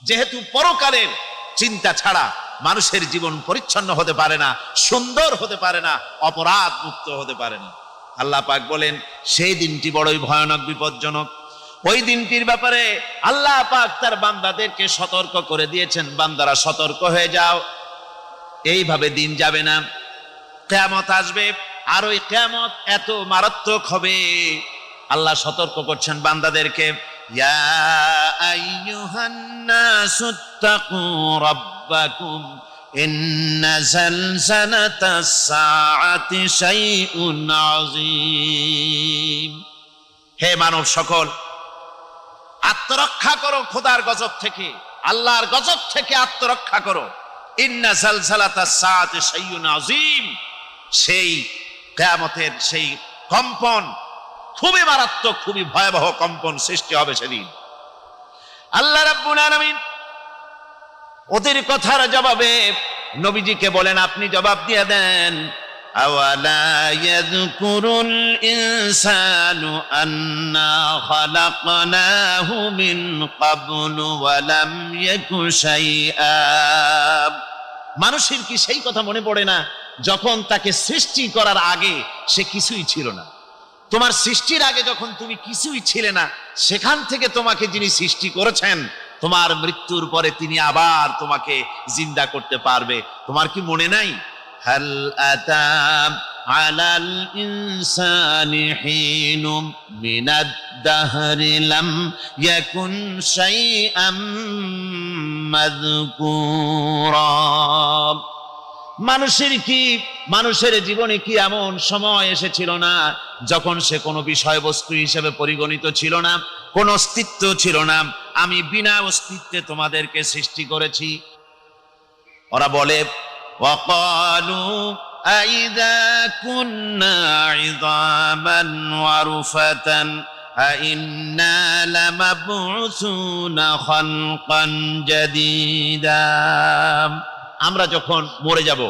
যেহেতু পরকালের চিন্তা ছাড়া মানুষের জীবন পরিচ্ছন্ন হতে পারে না, সুন্দর হতে পারে না, অপরাধ মুক্ত হতে পারে না। আল্লাহ পাক বলেন সেই দিনটি বড়ই ভয়ানক, বিপজ্জনক। ওই দিনটির ব্যাপারে আল্লাহ পাক তার বান্দাদেরকে সতর্ক করে দিয়েছেন, বান্দারা সতর্ক হয়ে যাও, এইভাবে দিন যাবে না, কিয়ামত আসবে। আর ওই কিয়ামত এত মারাত্মক হবে, আল্লাহ সতর্ক করছেন বান্দাদেরকে, ইয়া আইয়ুহান নাসুত্তাকু রাব্বাকুম ইন্না জালজালাতাস সাআতি শাইউন আযীম। হে মানব সকল, আত্মরক্ষা করো খোদার গজব থেকে, আল্লাহর গজব থেকে আত্মরক্ষা করো। ইন্না জালজালাতাস সাআতি শাইউন আযীম, সেই কিয়ামতের সেই কম্পন খুবই মারাত্মক, খুবই ভয়াবহ কম্পন সৃষ্টি হবে সেদিন। আল্লাহ রাব্বুল আলামিন ওদের কথার জবাবে নবীজিকে বলেন, আপনি জবাব দিয়ে দেন, আওয়ালা ইয়াযকুরুল ইনসানু আন্না খালাকনাহু মিন ক্বাবলু ওয়া লাম ইয়াকু শাইআ। মানুষের কি সেই কথা মনে পড়ে না যখন তাকে সৃষ্টি করার আগে সে কিছুই ছিল না? তোমার সৃষ্টির আগে যখন তুমি কিছুই ছিলে না, সেখান থেকে তোমাকে যিনি সৃষ্টি করেছেন, তোমার মৃত্যুর পরে তিনি আবার তোমাকে জিন্দা করতে পারবে। তোমার কি মনে নাই? হাল আতা আলাল ইনসানি হিনুম মিনাদ দাহরি লাম ইয়াকুন শাইআম মাযকুরা। মানুষের জীবনে কি এমন সময় এসেছিল না যখন সে কোনো বিষয়বস্তু হিসেবে পরিগণিত ছিল না, কোন অস্তিত্ব ছিল না? আমি বিনা অস্তিত্বে তোমাদেরকে সৃষ্টি করেছি। ওরা বলে, ওয়াকালু আইযা কুন্না ইযামান ওয়া রুফাতান আইন্না লামাবউসুনা খালকান জাদীদা। আমরা যখন মরে যাব,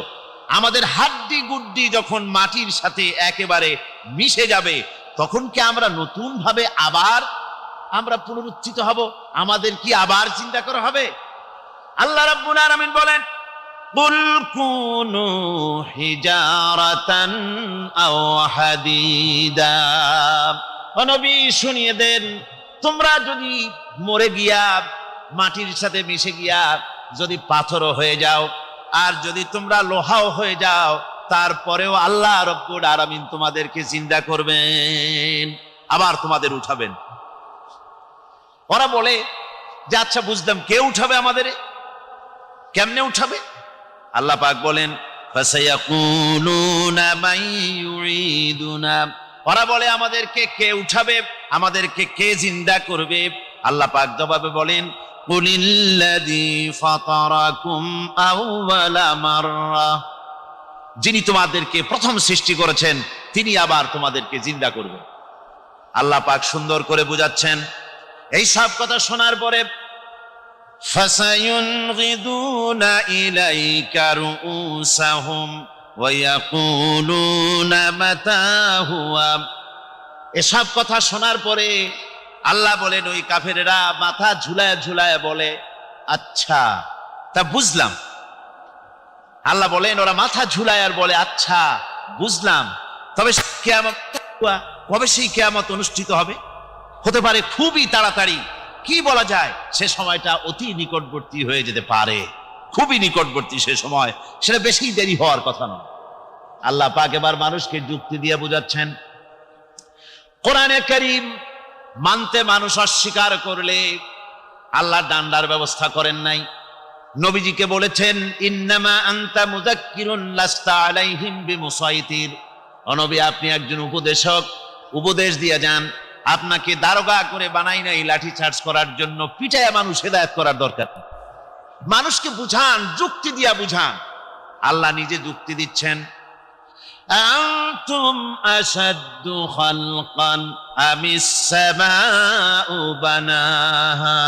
আমাদের হাড্ডি গুড্ডি যখন মাটির সাথে একেবারে মিশে যাবে, তখন কি আমরা নতুন ভাবে আবার আমরা পুনরুত্থিত হব? আমাদের কি আবার চিন্তা করা হবে? আল্লাহ রাব্বুল আলামিন বলেন, কুল কুনু হিজারাতান আও হাদিদা। ও নবী শুনিয়ে দেন, তোমরা যদি মরে গিয়া মাটির সাথে মিশে গিয়া যদি পাথরও হয়ে যাও, আর যদি তোমরা লোহাও হয়ে যাও, তারপরেও আল্লাহ রব্বুল আলামিন তোমাদেরকে জিন্দা করবেন, আবার তোমাদের উঠাবেন। ওরা বলে যে আচ্ছা বুঝলাম, কে উঠাবে আমাদের? কেমনে উঠাবে? আল্লাহ পাক বলেন, ফাসায়াকুলুনা মান ইউঈদুনা। ওরা বলে আমাদেরকে কে উঠাবে, আমাদেরকে কে জিন্দা করবে? আল্লাহ পাক জবাবে বলেন, কুলিল্লাযী ফাতারাকুম আউওয়ালা মাররা। যিনি তোমাদেরকে প্রথম সৃষ্টি করেছেন, তিনি আবার তোমাদেরকে জিন্দা করবেন। আল্লাহ পাক সুন্দর করে বুঝাচ্ছেন। এই সব কথা শোনার পরে ফাসায়ুনগিদুনা ইলাইকা রুউসাহুম ওয়া ইয়াকুলুনা মাতা হুয়া। এসব কথা শোনার পরে আল্লাহ বলেন, ওই কাফেরেরা মাথা ঝুলায় ঝুলায় বলে, আচ্ছা তা বুঝলাম। আল্লাহ বলেন, ওরা মাথা ঝুলায় আর বলে, আচ্ছা বুঝলাম, তবে কিয়ামত কবে সেই কিয়ামত অনুষ্ঠিত হবে? হতে পারে খুবই তাড়াতাড়ি, কি বলা যায়, সে সময়টা অতি নিকটবর্তী হয়ে যেতে পারে, খুবই নিকটবর্তী সে সময়, সেটা বেশি দেরি হওয়ার কথা নয়। আল্লাহ পাক এবার মানুষকে যুক্তি দিয়ে বুঝাচ্ছেন। কোরআনে কারীম মানতে মানুষ অস্বীকার করলে আল্লাহ ডান্ডার ব্যবস্থা করেন নাই। নবীজিকে বলেছেন, ইন্নামা আনতা মুযাক্কিরুন লাস্তা আলাইহিম বিমুসাইতির। ও নবী, আপনি একজন উপদেশক, উপদেশ দিয়ে যান। আপনাকে দারোগা করে বানাই নাই লাঠি চার্জ করার জন্য, পিটায়া মানুষ হেদায়েত করার দরকার। মানুষকে বুঝান, যুক্তি দিয়া বুঝান। আল্লাহ নিজে যুক্তি দিচ্ছেন, আনতুম আশাদ্দু খালকান আমিস সামাউ বানাহা।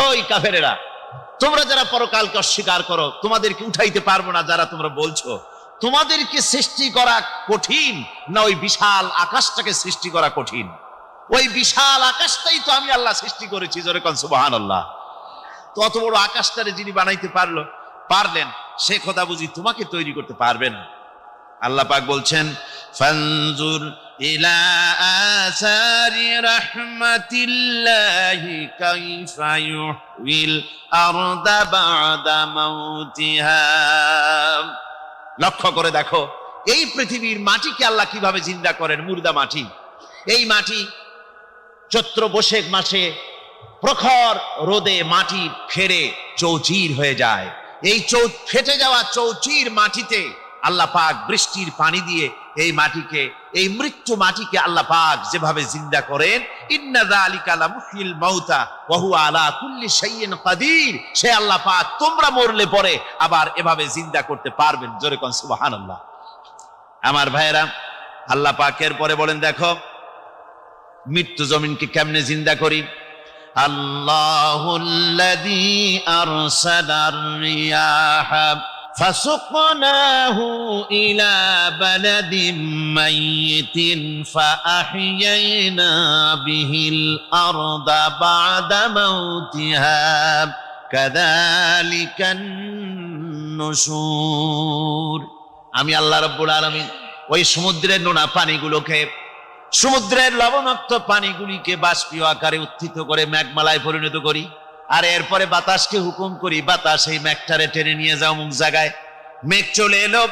ওই কাফেরেরা, তোমরা যারা পরকালকে অস্বীকার করো, তোমাদেরকে উঠাইতে পারবো না যারা তোমরা বলছো, তোমাদেরকে সৃষ্টি করা কঠিন না ওই বিশাল আকাশটাকে সৃষ্টি করা কঠিন? ওই বিশাল আকাশটাই তো আমি আল্লাহ সৃষ্টি করেছি। জোরে কোন সুবহানাল্লাহ। তত বড় আকাশটারে যিনি বানাইতে পারলেন সে খোদা বুঝি তোমাকে তৈরি করতে পারবে না? আল্লাহ পাক বলছেন ফানজুর ইলা আসারি রাহমাতিল্লাহি কাইফা ইউহিল আরদা বা'দা মাউতিহা। লক্ষ্য করে দেখো এই পৃথিবীর মাটিকে আল্লাহ কিভাবে জিন্দা করেন। মুর্দা মাটি, এই মাটি চৈত্র বৈশাখ মাসে প্রখর রোদে মাটি ফেরে চৌচির হয়ে যায়। এই ফেটে যাওয়া চৌচির মাটিতে আল্লাহ পাক বৃষ্টির পানি দিয়ে এই মাটিকে, এই মৃত্যু মাটিকে আল্লাহ পাক যেভাবে জিন্দা করেন, ইন্না যালিকা লামুহয়িল মাউতা ওয়া হুয়া আলা কুল্লি শাইইন কাদির, সে আল্লাহ পাক তোমরা মরলে পরে আবার এভাবে জিন্দা করতে পারবেন। জোরে কোন সুবহানাল্লাহ। আমার ভাইয়েরা, আল্লাহ পাকের পরে বলেন দেখো মৃত্যু জমিনকে কেমনে জিন্দা করি। আল্লাহুল্লাযী আরসালার রিয়াহা ফাসুকনাহু ইলা বালাদিন মাইয়িতিন ফাআহইয়ানা বিহিল আরদা বা'দা মাউতিহা কাযালিকান নুশুর। আমি আল্লাহ রাব্বুল আলামিন ওই সমুদ্রের নোনা পানিগুলোকে, সমুদ্রের লবণাক্ত পানিগুলিকে বাষ্পীয় আকারে উত্থিত করে মেঘমালায় পরিণত করি, আর এরপরে বাতাসকে হুকুম করি বাতাস এই মেঘটারে টেনে নিয়ে যাও মুখ জায়গায়। মেঘ চলে এলো।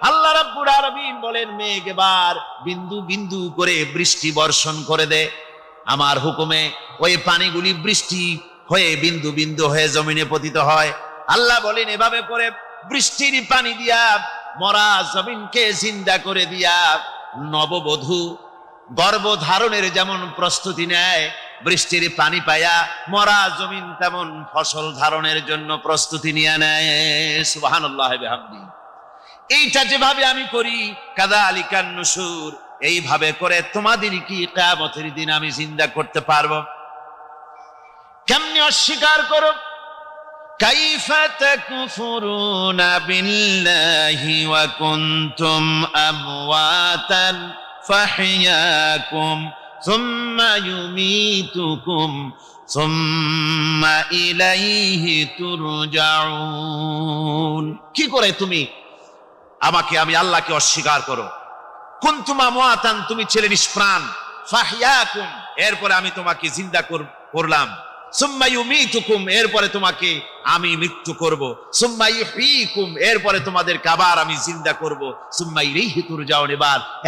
আল্লাহ রাব্বুল আলামিন বলেন মেঘ এবার বিন্দু বিন্দু করে বৃষ্টি বর্ষণ করে দে। আমার হুকুমে ওই পানিগুলি বৃষ্টি হয়ে বিন্দু বিন্দু হয়ে জমিনে পতিত হয়। আল্লাহ বলেন এভাবে করে বৃষ্টির পানি দিয়া মরা জমিনকে জিন্দা করে দিয়া নববধূ গর্ভধারণের যেমন প্রস্তুতি নেয়, বৃষ্টির পানি পায়া মরা জমিন তেমন ফসল ধারণের জন্য প্রস্তুতি নিয়ে নেয়। সুবহানাল্লাহ বিহামদি। এইটা যেভাবে আমি করি কাযালিকান নুশুর, এইভাবে করে তোমাদের কি কিয়ামতের দিন আমি জিন্দা করতে পারবো? কেমনে অস্বীকার করো? কাইফা তাকফুরুনা বিল্লাহি ওয়া কুনতুম আমওয়াতান ফাহইয়াকুম সুম্মা ইউমীতুকুম সুম্মা ইলাইহি তুরজাউন। কি করে তুমি আমি আল্লাহকে অস্বীকার করো? কুনতুম আমওয়াতান, তুমি ছিলে নিষ্প্রাণ, ফাহইয়াকুম, এরপরে আমি তোমাকে জিন্দা করলাম, সুম্মা ইউমীতুকুম, এরপরে তোমাকে আমি মৃত্যু করব, সুম্মা ইহয়ীকুম, এরপরে তোমাদেরকে আবার আমি জিন্দা করব, সুম্মা ইলাইহি তুরজাউন,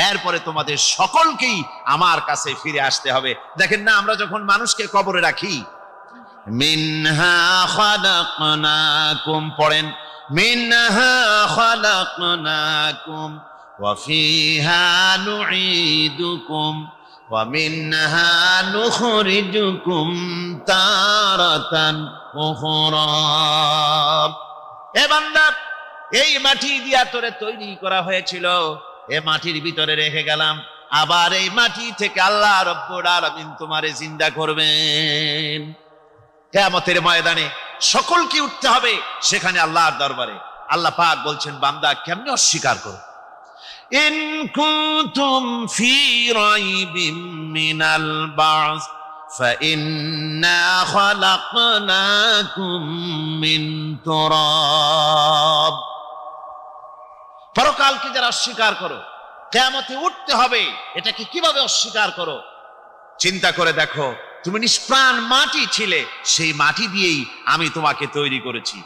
এরপরে তোমাদের সকলকেই আমার কাছে ফিরে আসতে হবে। দেখেন না, আমরা যখন মানুষকে কবরে রাখি, মিনহা খালাকনাকুম, পড়েন মিনহা খালাকনাকুম ওয়া ফিহা নুঈদুকুম ওয়া মিনহা নুখরিজুকুম তারাতান উখরা। এ বান্দা, এই মাটি দিয়া তোরে তৈরি করা হয়েছিল, এ মাটির ভিতরে রেখে গেলাম, আবার এই মাটি থেকে আল্লাহ রাব্বুল আলামিন তোমারে জিন্দা করবেন। কিয়ামতের ময়দানে সকলকে উঠতে হবে সেখানে আল্লাহর দরবারে। আল্লাহ পাক বলছেন বান্দা কেমনে অস্বীকার করো? ইন কুনতুম ফি রাইবিম মিনাল বা'স ফাইন্না খালাকনাকুম মিন তুরাব। পরকালকে যারা অস্বীকার করো, কিয়ামতে উঠতে হবে, এটাকে কিভাবে অস্বীকার করো? চিন্তা করে দেখো, তুমি নিষ্প্রাণ মাটি ছিলে, সেই মাটি দিয়েই আমি তোমাকে তৈরি করেছি।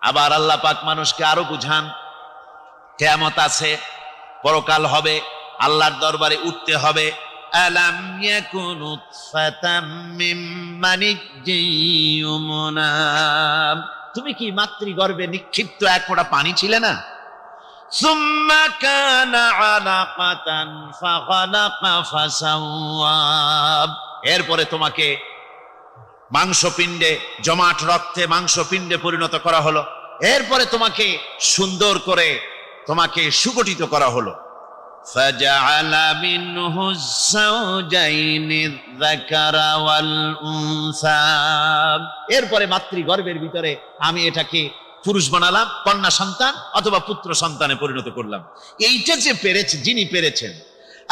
আবার আল্লাহ পাক মানুষকে আরো বুঝান, কিয়ামত আছে, পরকাল হবে, আল্লাহর দরবারে উঠতে হবে। আলাম ইয়াকুন নুতফাতাম মিন মানিয়্যিয়ুমনা, তুমি কি মাতৃগর্ভে নিক্ষিপ্ত এক ফোঁটা পানি ছিলে না? সুম্মা কানা আলাকাতান ফাখালাকা ফাসাওয়া, এরপরে তোমাকে মাংসপিণ্ডে, জমাট রক্তে মাংসপিণ্ডে পরিণত করা হলো, এরপরে তোমাকে সুন্দর করে তোমাকে সুগঠিত করা হলো। ফাজআলা মিনহু যাওজাইনি যাকারা ওয়াল উনসা, এরপরে মাতৃগর্ভের ভিতরে আমি এটাকে পুরুষ বানালাম, কন্যা সন্তান অথবা পুত্র সন্তানে পরিণত করলাম। এইটা যে পেরেছে, যিনি পেরেছেন,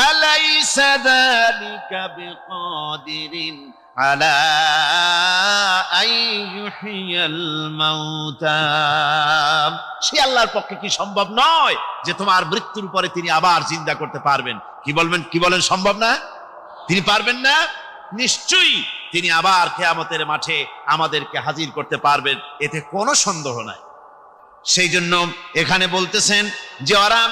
আলাইসা যালিকা বিকাদিরিন আলা আইয়ুহিয়াল মাউতা, সে আল্লাহর পক্ষে কি সম্ভব নয় যে তোমার মৃত্যুর পরে তিনি আবার জিন্দা করতে পারবেন? কি বলেন সম্ভব না? তিনি পারবেন না? নিশ্চয়ই তিনি আবার কিয়ামতের মাঠে আমাদেরকে হাজির করতে পারবেন, এতে কোনো সন্দেহ নাই। সেই জন্য এখানে বলতেছেন যে ওরা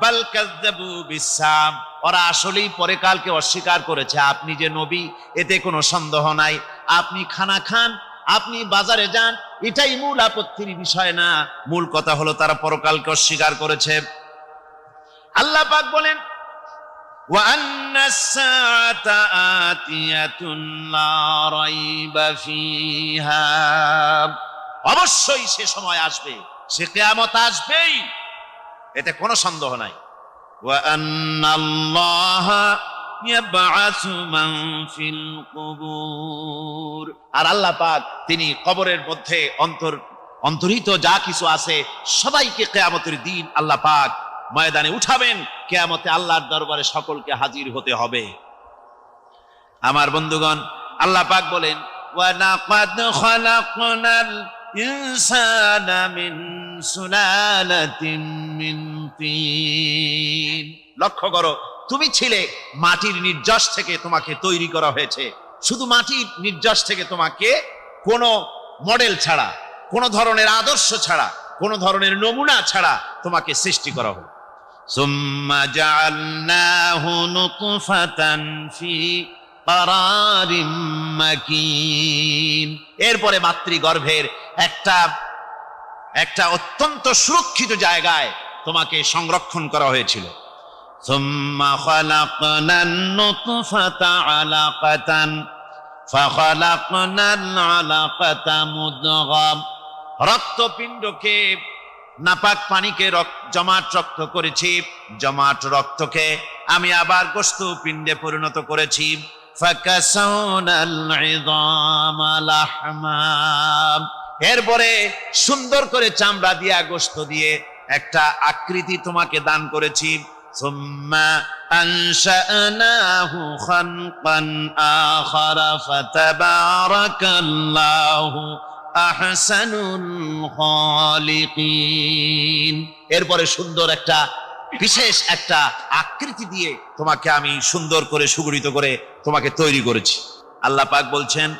বাল কাযযাবু বিসসাম, ওরা আসলেই পরকালকে অস্বীকার করেছে। আপনি যে নবী এতে কোনো সন্দেহ নাই। আপনি খানা খান, আপনি বাজারে যান, এটাই মূল আপত্তির বিষয় না। মূল কথা হলো তারা পরকালকে অস্বীকার করেছে। আল্লাহ পাক বলেন ওয়া আন্নাস সাআতা আতিয়াতুন লা রাইবা ফিহা, অবশ্যই সে সময় আসবে, সে কিয়ামত আসবেই, এতে কোনো সন্দেহ নাই। ওয়া আন্নাল্লাহা ইয়াবআসু মান ফিল কুবুর, আর আল্লাহ পাক তিনি কবরের মধ্যে অন্তর্হিত যা কিছু আছে সবাইকে কিয়ামতের দিন আল্লাহ পাক ময়দানে উঠাবেন। কিয়ামতে আল্লাহর দরবারে সকলকে হাজির হতে হবে। আমার বন্ধুগণ, আল্লাহ পাক বলেন ওয়া লাকাদ খালাকনাল ইনসানা মিন সুলালাতিন মিন তিন, লক্ষ্য করো, তুমি ছিলে মাটির নির্যাস থেকে তোমাকে তৈরি করা হয়েছে। শুধু মাটির নির্যাস থেকে তোমাকে কোনো মডেল ছাড়া, কোনো ধরনের আদর্শ ছাড়া, কোনো ধরনের নমুনা ছাড়া তোমাকে সৃষ্টি করা হলো। সুম্মা জাআলনাহু নুতফাতান ফি কারারিম মাকিন, এরপরে মাতৃগর্ভের একটা অত্যন্ত সুরক্ষিত জায়গায় তোমাকে সংরক্ষণ করা হয়েছিল। সুম্মা খালাকনান নুতফাতা আলাকাতান ফাখালাকনাল আলাকাতা মুদগা, রক্তপিণ্ডকে, নাপাক পানিকে জমাট রক্ত করেছি, জমাট রক্তকে আমি আবার গোশত পিণ্ডে পরিণত করেছি। ফাকাসাউনাল ইযামা লাহমা, এরপরে সুন্দর করে চামড়া দিয়া গোশত দিয়ে একটা আকৃতি তোমাকে দান করেছি। সুম্মা আনশানাহু খালকান আখারা ফাতাবারাকাল্লাহু আহসানুল খালিকিন, এরপরে সুন্দর একটা বিশেষ একটা আকৃতি দিয়ে তোমাকে আমি সুন্দর করে সুগঠিত করে তোমাকে তৈরি করেছি। আল্লাহ পাক বলছেন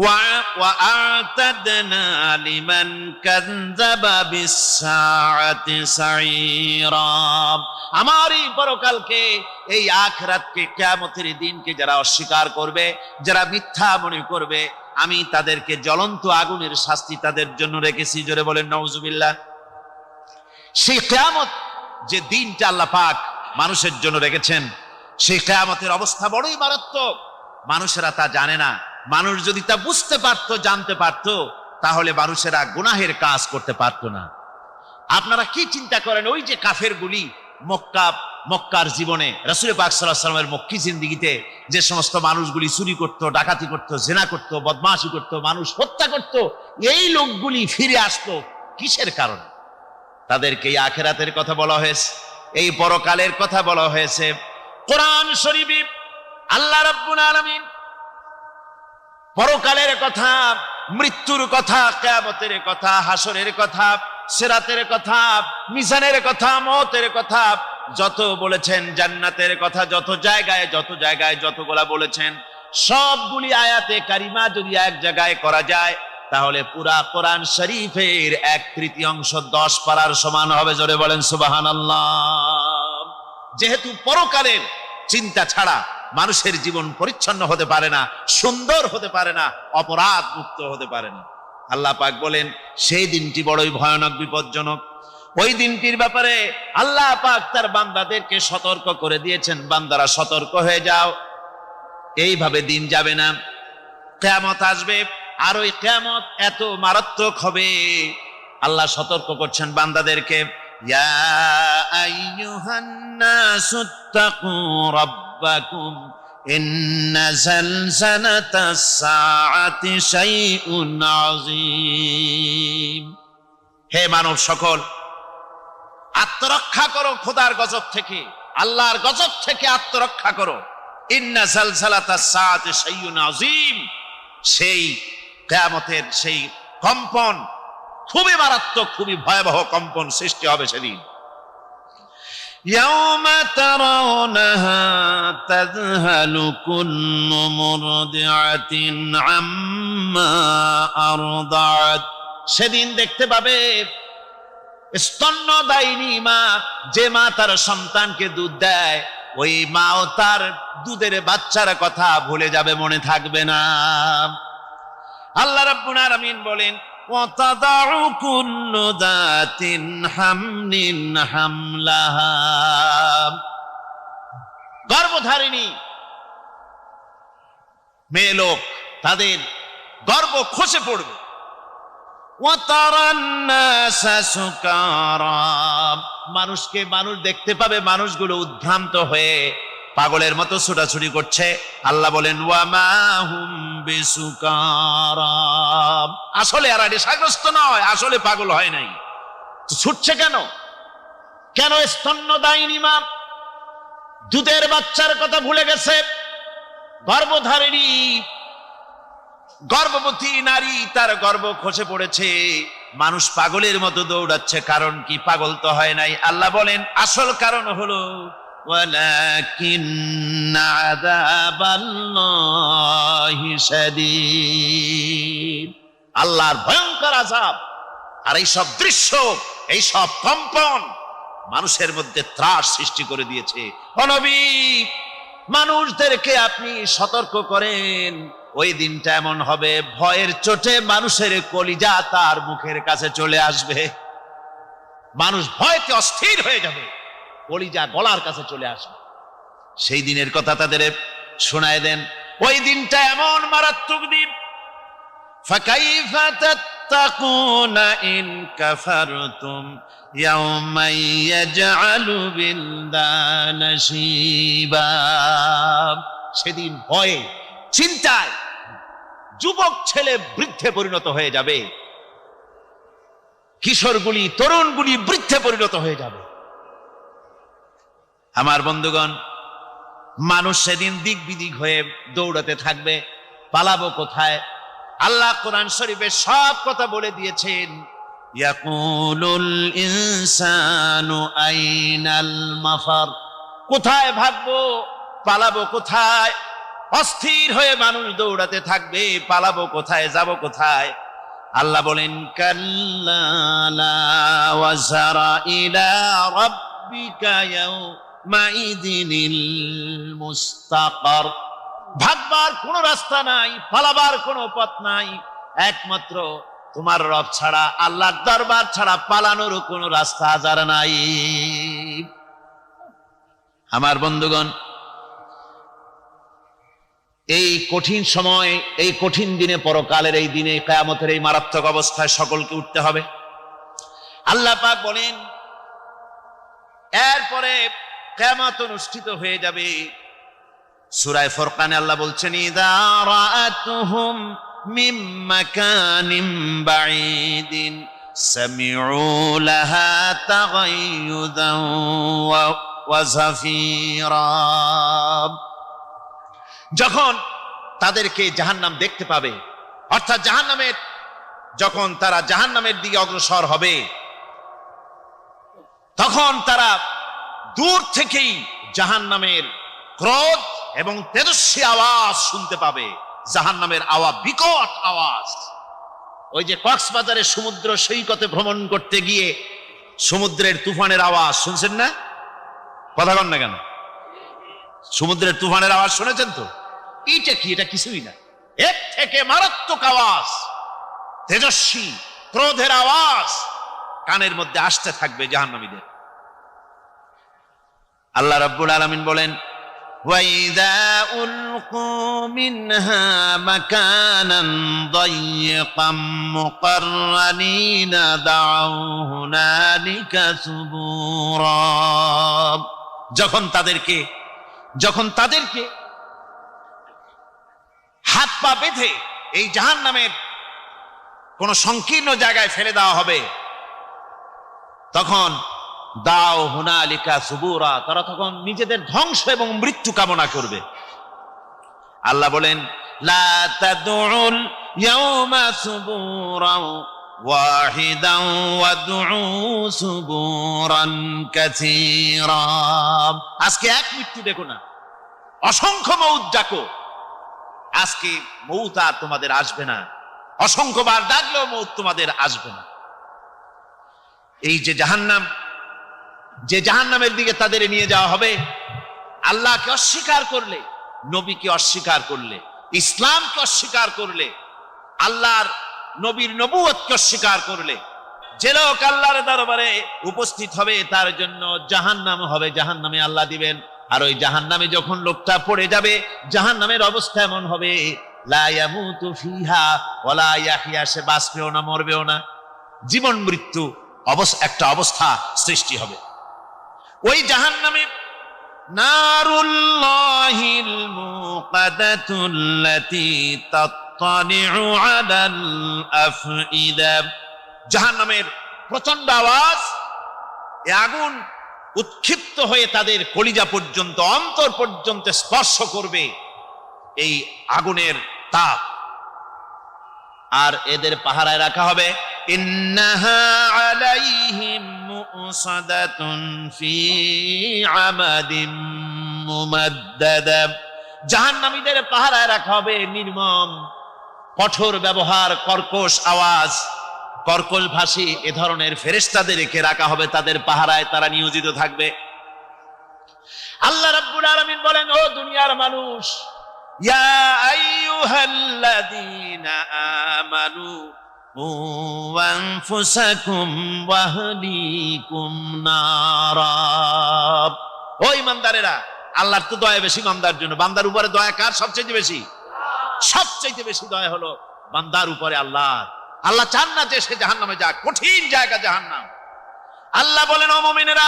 ওয়া আ'তাদনা লিমান কাযযাবা বিস-সাআতি সাঈরা, আমার এই পরকালকে, এই আখিরাতকে, কিয়ামতের দিনকে যারা অস্বীকার করবে, যারা মিথ্যা মনে করবে, আমি তাদেরকে জ্বলন্ত আগুনের শাস্তি তাদের জন্য রেখেছি। জোরে বলেন নাউজুবিল্লাহ। সেই কিয়ামত যে দিনটা আল্লাহ পাক মানুষের জন্য রেখেছেন, সেই কিয়ামতের অবস্থা বড়ই মারাত্মক। মানুষেরা তা জানে না। মানুষ যদি তা বুঝতে পারতো, জানতে পারতো, তাহলে মানুষেরা গুনাহের কাজ করতে পারতো না। আপনারা কি চিন্তা করেন, ওই যে কাফেরগুলি মক্কার জীবনে, রাসূল পাক সাল্লাল্লাহু আলাইহি ওয়াসাল্লামের মক্কি জিন্দেগিতে যে সমস্ত মানুষগুলি চুরি করত, ডাকাতি করত, জিনা করত, বদমাশি করত, মানুষ হত্যা করত, এই লোকগুলি ফিরে আসতো কিসের কারণে? তাদেরকে এই আখিরাতের কথা বলা হয়েছে, এই পরকালের কথা বলা হয়েছে। কোরআন শরীফে আল্লাহ রাব্বুল আলামিন পরকালের কথা, মৃত্যুর কথা, কিয়ামতের কথা, হাসরের কথা, সিরাতের কথা, মিজানের কথা, মওতের কথা যত বলেছেন, জান্নাতের কথা যত জায়গায় যতগুলা বলেছেন, সবগুলি আয়াতে কারিমা যদি এক জায়গায় করা যায় তাহলে পুরা কোরআন শরীফের 1/3 10 পারার সমান হবে। জোরে বলেন সুবহানাল্লাহ। যেহেতু পরকালের চিন্তা ছাড়া মানুষের জীবন পরিচ্ছন্ন হতে পারে না, সুন্দর হতে পারে না, অপরাধ মুক্ত হতে পারে না। আল্লাহ পাক বলেন সেই দিনটি বড়ই ভয়ানক, বিপজ্জনক। ওই দিনটির ব্যাপারে আল্লাহ পাক তার বান্দাদেরকে সতর্ক করে দিয়েছেন, বান্দারা সতর্ক হয়ে যাও, এইভাবে দিন যাবে না, কিয়ামত আসবে। আর ওই কিয়ামত এত মারাত্মক হবে, আল্লাহ সতর্ক করছেন বান্দাদেরকে, ইয়া আইয়ুহান নাসুত্তাকু রাব্বাকুম ইন্না জালজালাতাস সাআতি শাইউন আযীম। হে মানব সকল, আত্মরক্ষা করো খোদার গজব থেকে, আল্লাহর গজব থেকে আত্মরক্ষা করো। ইন্না জালজালাতাস সাআতি শাইউন আযীম, সেই কিয়ামতের সেই কম্পন খুবই মারাত্মক, খুবই ভয়াবহ কম্পন সৃষ্টি হবে সেদিন। ইয়াউমা তারাউনাহা তাযহালু কুল্লু মুরদিআতিন আম্মা আরদাআত, সেদিন দেখতে পাবে স্তন্যদায়িনী মা, যে মা তার সন্তানকে দুধ দেয়, ওই মাও তার দুধের বাচ্চার কথা ভুলে যাবে, মনে থাকবে না। আল্লাহ রাব্বুল আলামিন বলেন ওয়াতাদাউ কুল্লু যাতিন হামলিন হামলাহা, গর্ভধারিণী মেয়ে লোক তাদের গর্ভ খসে পড়বে। ওয়াতারান নাসা সুকারা, মানুষকে মানুষ দেখতে পাবে, মানুষগুলো উদ্ভ্রান্ত হয়ে পাগলের মতো ছোটাছুটি করছে। আল্লাহ বলেন ওয়ামা হুম বিসুকারা, আসলে এরা নেশাগ্রস্ত নয়, আসলে পাগল হয় নাই। তো ছুটছে কেন? কেন? স্তন্যদায়িনী মা দুধের বাচ্চার কথা ভুলে গেছে। গর্ভধারিণী গর্ভবতী নারী, তার গর্ভ খসে পড়েছে, মানুষ পাগলের মতো দৌড়াচ্ছে। কারণ কি? পাগল তো হয় নাই। আল্লাহ বলেন আসল কারণ হলো ওয়ালাকিন্না আযাবাল্লাহি শাদীদ, আল্লাহর ভয়ঙ্কর আযাব। আর এই সব দৃশ্য, এই সব কম্পন মানুষের মধ্যে ত্রাস সৃষ্টি করে দিয়েছে। ও নবী, মানুষদেরকে আপনি সতর্ক করেন, ওই দিনটা এমন হবে ভয়ের চোটে মানুষের কলিজা তার মুখের কাছে চলে আসবে। মানুষ ভয়তে অস্থির হয়ে যাবে, কলিজা গলার কাছে চলে আসবে। সেই দিনের কথা তাদের শোনায় দেন। ওই দিনটা এমন মারাত্মক দিন। ফাকাইফা তাত্তাকুনা ইন কাফারতুম ইয়াওমান ইয়াজআলু বিলদানা শিবা, সেদিন ভয়ে চিন্তায় যুবক ছেলে বৃদ্ধে পরিণত হয়ে যাবে, কিশোরগুলি তরুণগুলি বৃদ্ধে পরিণত হয়ে যাবে। আমার বন্ধুগণ, মানুষ সেদিন দিক বিদিক হয়ে দৌড়াতে থাকবে, পালাবো কোথায়? আল্লাহ কোরআন শরীফে সব কথা বলে দিয়েছেন। ইয়াকুলুল ইনসানু আইনাল মাফার, কোথায় ভাগবো, পালাবো কোথায়? অস্থির হয়ে মানুষ দৌড়াতে থাকবে, পালাবো কোথায়, যাব কোথায়? আল্লাহ বলেন কাল্লা লা ওয়াজারা ইলা রাব্বিকা ইয়াউমাইযিনিল মুস্তাকার, ভাগবার কোনো রাস্তা নাই, পালাবার কোনো পথ নাই, একমাত্র তোমার রব ছাড়া, আল্লাহর দরবার ছাড়া পালানোর কোনো রাস্তা আজার নাই। আমার বন্ধুগণ, এই কঠিন সময়, এই কঠিন দিনে, পরকালের এই দিনে, কিয়ামতের এই মারাত্মক অবস্থায় সকলকে উঠতে হবে। আল্লাহ পাক বলেন এরপরে কিয়ামত অনুষ্ঠিত হয়ে যাবে। সূরা ফুরকানে আল্লাহ বলছেন ইযা রাআতুহুম মিন মাকানিন বাঈদিন সামিউ লাহা তাগায়ুদান ওয়া যাফীরা, যখন তাদেরকে জাহান্নাম দেখতে পাবে, অর্থাৎ জাহান্নামের, যখন তারা জাহান্নামের দিকে অগ্রসর হবে, তখন তারা দূর থেকেই জাহান্নামের ক্রোধ এবং তেজস্বী আওয়াজ শুনতে পাবে। জাহান্নামের আওয়াজ, বিকট আওয়াজ। ওই যে কক্সবাজারে সমুদ্র সৈকতে ভ্রমণ করতে গিয়ে সমুদ্রের তুফানের আওয়াজ শুনছেন না? কথা বলেন না কেন? সমুদ্রের তুফানের আওয়াজ শুনেছেন তো? এইটা কি? এটা কিছুই না, এর থেকে মারাত্মক আওয়াজ, তেজস্বী ক্রোধের আওয়াজ কানের মধ্যে আসতে থাকবে জাহান্নামীদের। আল্লাহ রাব্বুল আলামিন বলেন وَإِذَا أُلْقُوا مِنْهَا مَكَانًا ضَيِّقًا مُقَرَّنِينَ دَعَوْا هُنَالِكَ ثُبُورًا, যখন তাদেরকে হাত পা বেঁধে এই জাহান্নামের কোন সংকীর্ণ জায়গায় ফেলে দেওয়া হবে, তখন দাও হুনালিকা সুবুরা, তারা তখন নিজেদের ধ্বংস এবং মৃত্যু কামনা করবে। আল্লাহ বলেন লা তাদউল ইয়াউমা সুবুরান ওয়াহিদান ওয়াদউ সুবুরান কাসীরা। আজকে এক মৃত্যু দেখো না, অসংখ্য মউত ডাকো। আজকে মউত আর তোমাদের আসবে না, অসংখ্যবার ডাকলেও মউত তোমাদের আসবে না। এই যে জাহান্নাম, যে জাহান্নামের দিকে তাদের নিয়ে যাওয়া হবে, আল্লাহকে অস্বীকার করলে, নবীকে অস্বীকার করলে, ইসলামকে অস্বীকার করলে, আল্লাহর নবীর নবুয়তকে অস্বীকার করলে, যে লোক আল্লাহর দরবারে উপস্থিত হবে তার জন্য জাহান্নাম হবে, জাহান্নামে আল্লাহ দিবেন। আর ওই জাহান্নামে যখন লোকটা পড়ে যাবে, জাহান্নামের অবস্থা এমন হবে লা ইয়ামুতু ফিহা ওয়ালা ইয়াহইয়া, সে বাঁচবেও না মরবেও না, জীবন মৃত্যু একটা অবস্থা সৃষ্টি হবে। ওই জাহান্নামে নারুল্লাহিল মুকাদাতুল্লাতী তাত্তালিউ আলাল আফইদা, জাহান্নামের প্রচন্ড আওয়াজ, এই আগুন উৎক্ষিপ্ত হয়ে তাদের কলিজা পর্যন্ত, অন্তর পর্যন্ত স্পর্শ করবে এই আগুনের তাপ। আর এদের পাহারায় রাখা হবে ইন্নাহা আলাইহিম মুসাদাতুন ফি আমাদিম মুমাদ্দাদা, জাহান্নামীদের পাহারায় রাখা হবে নির্মম, কঠোর ব্যবহার, কর্কশ আওয়াজ, কর্কশ ভাষী এ ধরনের ফেরেশতাদেরকে রাখা হবে তাদের পাহারায়, তারা নিয়োজিত থাকবে। আল্লাহ রাব্বুল আলামিন বলেন, ও দুনিয়ার মানুষ, ইয়া আইয়ুহাল্লাযীনা আমানু কু আনফুসাকুম ওয়া আহলিকুম নারা, ও ঈমানদারেরা, আল্লাহর তো দয়া বেশি বান্দার জন্য। বান্দার উপরে দয়া কার সবচেয়ে বেশি? সবচেয়ে বেশি দয়া হলো বান্দার উপরে আল্লাহর। আল্লাহ চান না যে সে জাহান্নামে যাক, কঠিন জায়গা জাহান্নাম। আল্লাহ বলেন, ও মুমিনেরা,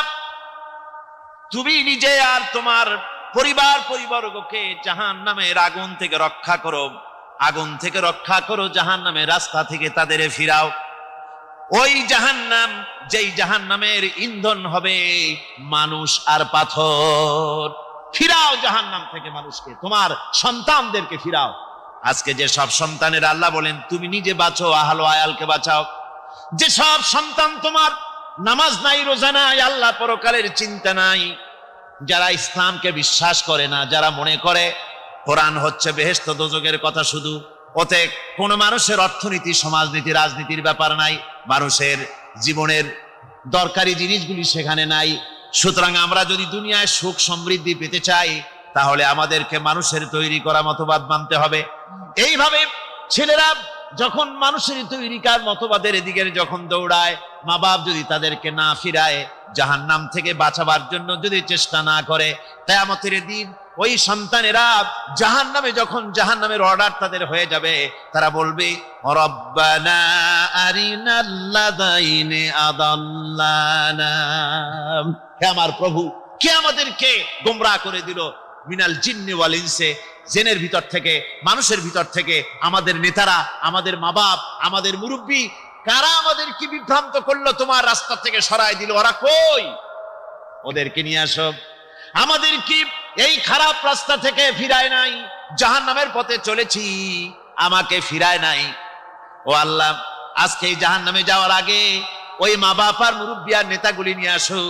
তুমি নিজে আর তোমার পরিবারবর্গকে জাহান্নামের আগুন থেকে রক্ষা করো, আগুন থেকে রক্ষা করো, জাহান্নামের রাস্তা থেকে তাদের ফিরাও। ওই জাহান্নাম, যেই জাহান্নামের ইন্ধন হবে মানুষ আর পাথর, ফিরাও জাহান্নাম থেকে মানুষকে, তোমার সন্তানদেরকে ফিরাও। আজকে যে সব সন্তানের আল্লাহ বলেন তুমি নিজে বাঁচো, আহল আয়ালকে বাঁচাও। যে সব সন্তান তোমার নামাজ নাই, রোজা নাই, আল্লাহ পরকালের চিন্তা নাই, যারা ইসলামকে বিশ্বাস করে না, যারা মনে করে কোরআন হচ্ছে বেহেশত দোজখের কথা শুধু, ওতে কোন মানুষের অর্থনীতি, সমাজনীতি, রাজনীতির ব্যাপার নাই, মানুষের জীবনের দরকারি জিনিসগুলি সেখানে নাই। সুতরাং আমরা যদি দুনিয়ায় সুখ সমৃদ্ধি পেতে চাই, তাহলে আমাদেরকে মানুষের তৈরি করা মতবাদ মানতে হবে। এইভাবে ছেলেরা যখন মানুষের তৈরিকার মতবাদের দিকে যখন দৌড়ায়, মা বাপ যদি তাদেরকে না ফিরায়, জাহান্নাম থেকে বাঁচাবার জন্য যদি চেষ্টা না করে, কিয়ামতের দিন ওই সন্তানেরা জাহান্নামে, যখন জাহান্নামের অর্ডার তাদের হয়ে যাবে, তারা বলবে রব্বানা আরিনাল্লাযাইনি আদাল্লানা, হে আমার প্রভু, কে আমাদেরকে গোমরাহ করে দিল, মিনাল জিন্নি ওয়াল ইনসে, জিনের ভিতর থেকে, মানুষের ভিতর থেকে, আমাদের নেতারা, আমাদের মা বাপ, আমাদের মুরব্বী, কারা আমাদেরকে বিভ্রান্ত করলো, তোমার রাস্তা থেকে সরাই দিল, ওরা কই? ওদেরকে নিয়ে আসো। আমাদের কি এই খারাপ রাস্তা থেকে ফিরায় নাই, জাহান্নামের পথে চলেছি, আমাকে ফিরায় নাই। ও আল্লাহ, আজকে এই জাহান্নামে যাওয়ার আগে ওই মা বাপ আর মুরব্বী আর নেতাগুলি নিয়ে আসো।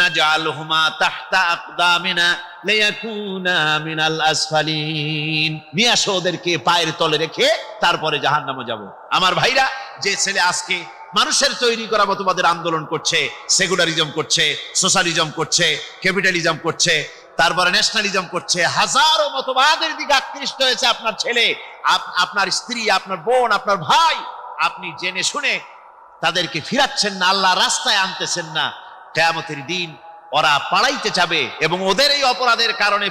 নাজআলহুমা তাহতা আকদামিনা লিয়াকুনা মিনাল আসফালিন, নিয়ে আসো ওদেরকে পায়ের তলে রেখে তারপরে জাহান্নামে যাব। আমার ভাইরা, যে ছেলে আজকে মানুষের তৈরি করা মতবাদের আন্দোলন করছে, সেকুলারিজম করছে, সোশ্যালিজম করছে, ক্যাপিটালিজম করছে, তারপরে ন্যাশনালিজম করছে, হাজারো মতবাদের দিকে আকৃষ্ট হয়েছে আপনার ছেলে, আপনার স্ত্রী, আপনার বোন, আপনার ভাই, আপনি জেনে শুনে তাদেরকে ফিরাচ্ছেন না, আল্লাহ রাস্তায় আনতেছেন না। কিয়ামতের দিন ওরা পালাইতে যাবে, এবং ওদের এই অপরাধের কারণে,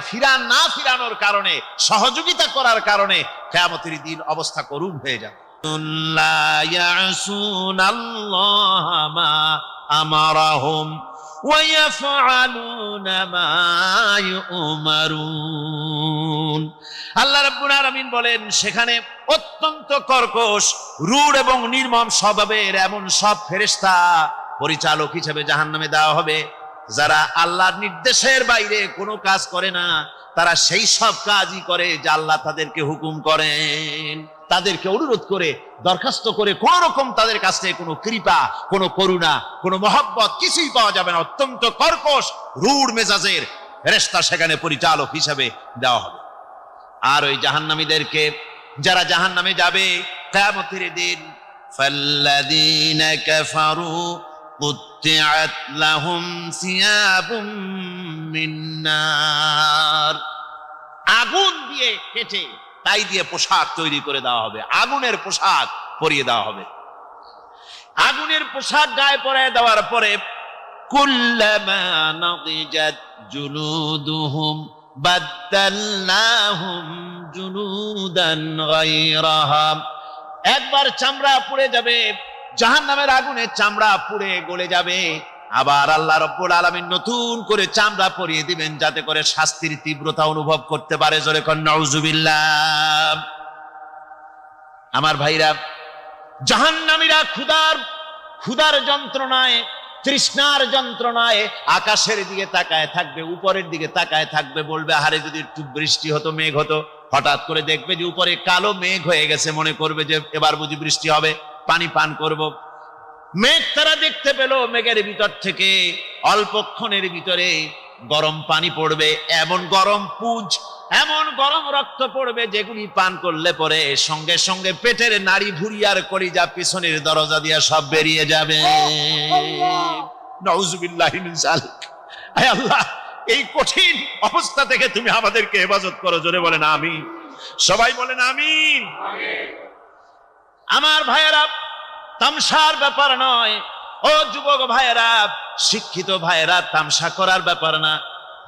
না ফিরানোর কারণে, সহযোগিতা করার কারণে কিয়ামতের দিন অবস্থা করুণ হয়ে যাবে। লা ইয়াসুনাল্লাহ মা আমারাহুম ওয়া ইয়াফআলুনা মা ইউমারুন। আল্লাহ রাব্বুল আলামিন বলেন, সেখানে অত্যন্ত কর্কশ, রূঢ় এবং নির্মম স্বভাবের এমন সব ফেরেশতা পরিচালক হিসেবে জাহান্নামে দেওয়া হবে, যারা আল্লাহর নির্দেশের বাইরে কোনো কাজ করে না, তারা সেই সব কাজই করে যা আল্লাহ তাদেরকে হুকুম করেন। তাদেরকে অনুরোধ করে, দরখাস্ত করে কোন রকম তাদের কাছ থেকে কোনো কৃপা, কোনো করুণা, কোনো মহব্বত কিছুই পাওয়া যাবে না। অত্যন্ত কর্কশ, রূঢ় মেজাজের ফেরেশতা সেখানে পরিচালক হিসাবে দেওয়া হবে। আর ওই জাহান্নামীদেরকে, যারা জাহান্নামে যাবে কিয়ামতের দিন, ফাল্লাযীনা কাফারু কুত্তিআত লাহুম সিয়াবুম মিন নার, আগুন দিয়ে কেটে তাই দিয়ে পোশাক তৈরি করে দেওয়া হবে, আগুনের পোশাক পরিয়ে দেওয়া হবে। আগুনের পোশাক গায়ে পরিয়ে দেওয়ার পরে কুল্লামা নাদিজাত জুলুদুহুম বাদদালনাহুম জুলুদান গায়রাহা, একবার চামড়া পুড়ে যাবে, জাহান্নামের আগুনে চামড়া পুড়ে গলে যাবে, আবার আল্লাহ রাব্বুল আলামিন নতুন করে চামড়া পরিয়ে দিবেন যাতে করে শাস্তির তীব্রতা অনুভব করতে পারে। জোরে কোন নাউজুবিল্লাহ। আমার ভাইরা, জাহান্নামীরা ক্ষুধার যন্ত্রণায়, তৃষ্ণার যন্ত্রণায় আকাশের দিকে তাকায় থাকবে, উপরের দিকে তাকায় থাকবে, বলবে আহারে যদি একটু বৃষ্টি হতো, মেঘ হতো। হঠাৎ করে দেখবে যে উপরে কালো মেঘ হয়ে গেছে, মনে করবে যে এবার বুঝি বৃষ্টি হবে, পানি পান করব। মেঘ তারা দেখতে পেল, মেঘের ভিতর থেকে অল্পক্ষণের ভিতরে গরম পানি পড়বে, এমন গরম পুঁজ, এমন গরম রক্ত পড়বে যেগুলি পান করলে পরে সঙ্গে সঙ্গে পেটের নাড়ি ভুঁড়ি আর কলিজা পিছনের দরজা দিয়ে সব বেরিয়ে যাবে। নাউজুবিল্লাহি মিন যালিক। আয় আল্লাহ, এই কঠিন অবস্থা থেকে তুমি আমাদেরকে হেফাজত করো। জোরে বলেন আমিন। সবাই বলেন আমিন। আমার ভাইয়েরা, তামসার ব্যাপার নয়। ও যুবক ভাইয়েরা, শিক্ষিত ভাইয়েরা, তামসা করার ব্যাপার না।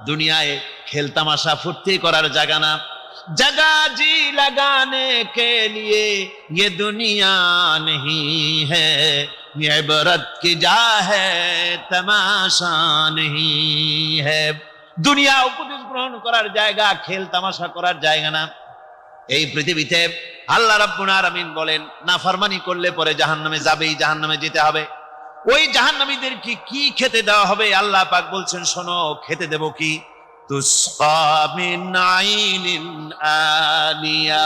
দুনিয়ায় খেল তামাশা ফুর্তি করার জায়গা না। जगह जी लगाने के लिए ये दुनिया नहीं है, ये इबरत की जा है तमाशा नहीं है। দুনিয়া উপদেশ গ্রহণ করার জায়গা, খেল তামাশা করার জায়গা না। এই পৃথিবীতে আল্লাহ রাব্বুল আলামিন বলেন, নাফরমানি করলে পরে জাহান্নামে যাবেই, জাহান্নামে যেতে হবে। ওই জাহান্নামীদের কি খেতে দেওয়া হবে? আল্লাহ পাক বলছেন, শোনো, খেতে দেব কি? তুসকা মিন আইনিন আনিয়া,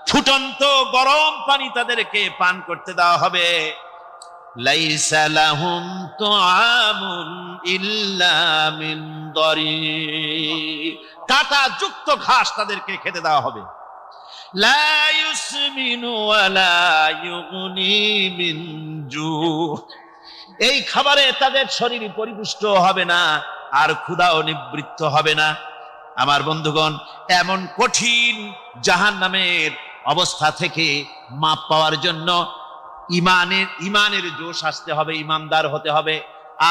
ফুটন্ত গরম পানি তাদেরকে পান করতে দেওয়া হবে। লাইসা লাহুম তুআমুন ইল্লা মিন দারি, কাঁটা যুক্ত ঘাস তাদেরকে খেতে দেওয়া হবে। লা ইউসমিনু ওয়ালা ইউগনি মিন জু, এই খাবারে তাদের শরীর পরিপুষ্ট হবে না, আর ক্ষুধাও নিবৃত্ত হবে না। আমার বন্ধুগণ, এমন কঠিন জাহান্নামের অবস্থা থেকে মাপ পাওয়ার জন্য ইমানের জোশ আসতে হবে, ইমানদার হতে হবে,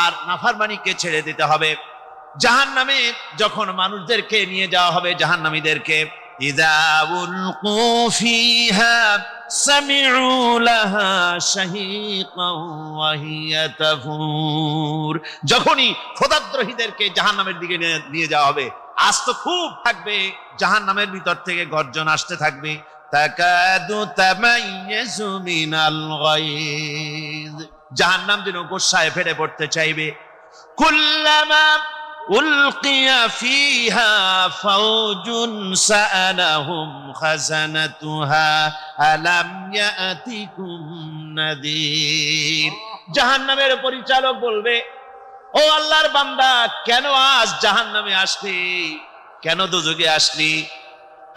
আর নাফরমানিকে ছেড়ে দিতে হবে। জাহান্নামে যখন মানুষদেরকে নিয়ে যাওয়া হবে, জাহান্নামীদেরকে, ইযা উলকু ফিহা সামিউ লাহা শাহীকান ওয়া হিয়া তাফুর, যখনই খোদাদ্রোহীদেরকে জাহান্নামের দিকে নিয়ে যাওয়া হবে, আজ তো খুব থাকবে, জাহান্নামের ভিতর থেকে গর্জন আসতে থাকবে। তাকাদু তামাইয়াজু মিনাল গায়জ, জাহান্নাম যেন গোসায় ফেটে পড়তে চাইবে। কুল্লামা উলকিয়া ফিহা ফাওজুন সাআলাহুম খাজানাতুহা আলাম ইয়াতিকুম নাযীর, জাহান্নামের পরিচালক বলবে, ও আল্লাহর বান্দা, কেন আজ জাহান্নামে আসলি, কেন দোজখে আসলি?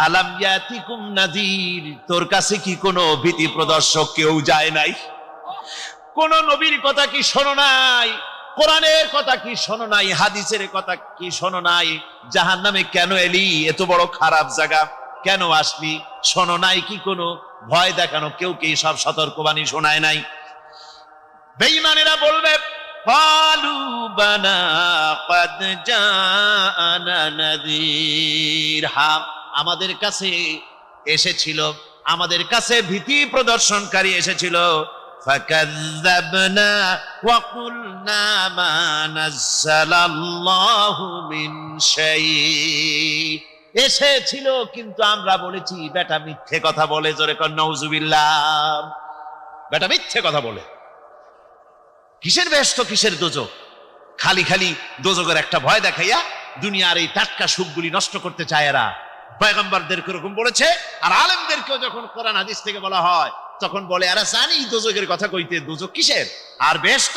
আলাম ইয়াতিকুম নাযীর, তোর কাছে কি কোনো ভীতি প্রদর্শক কেউ যায় নাই? কোন নবীর কথা কি শোনো নাই? কোরআনের কথা কি শোনো নাই? হাদিসের কথা কি শোনো নাই? জাহান্নামে কেন এলি? এত বড় খারাপ জায়গা কেন আসলি? শোনো নাই কি কোনো ভয় দেখানো কেউ কি সব সতর্কবাণী শোনায় নাই? বেঈমানেরা বলবে, ক্বালু বানা ক্বাদ জাআনা নাযীর, হ্যাঁ, আমাদের কাছে এসেছিল, আমাদের কাছে ভীতি প্রদর্শনকারী এসেছিল। ফাকাযযাবনা ওয়া কুলনা মা নাযালাল্লাহু মিন শাই, এসেছিল কিন্তু আমরা বলেছি বেটা মিথ্যে কথা বলে। জোরে কর নাউজুবিল্লাহ। বেটা মিথ্যে কথা বলে। কিসের বেহেশত, কিসের দোজখ? খালি খালি দোজখের একটা ভয় দেখাইয়া দুনিয়ার এই টাটকা সুখগুলি নষ্ট করতে চায় এরা। পয়গম্বরদেরকে এরকম বলেছে, আর আলেমদেরকেও যখন কোরআন হাদিস থেকে বলা হয় তখন বলে এরা জানি দোজখের কথা কইতে, দোজখ কিসের, আর বেহেশত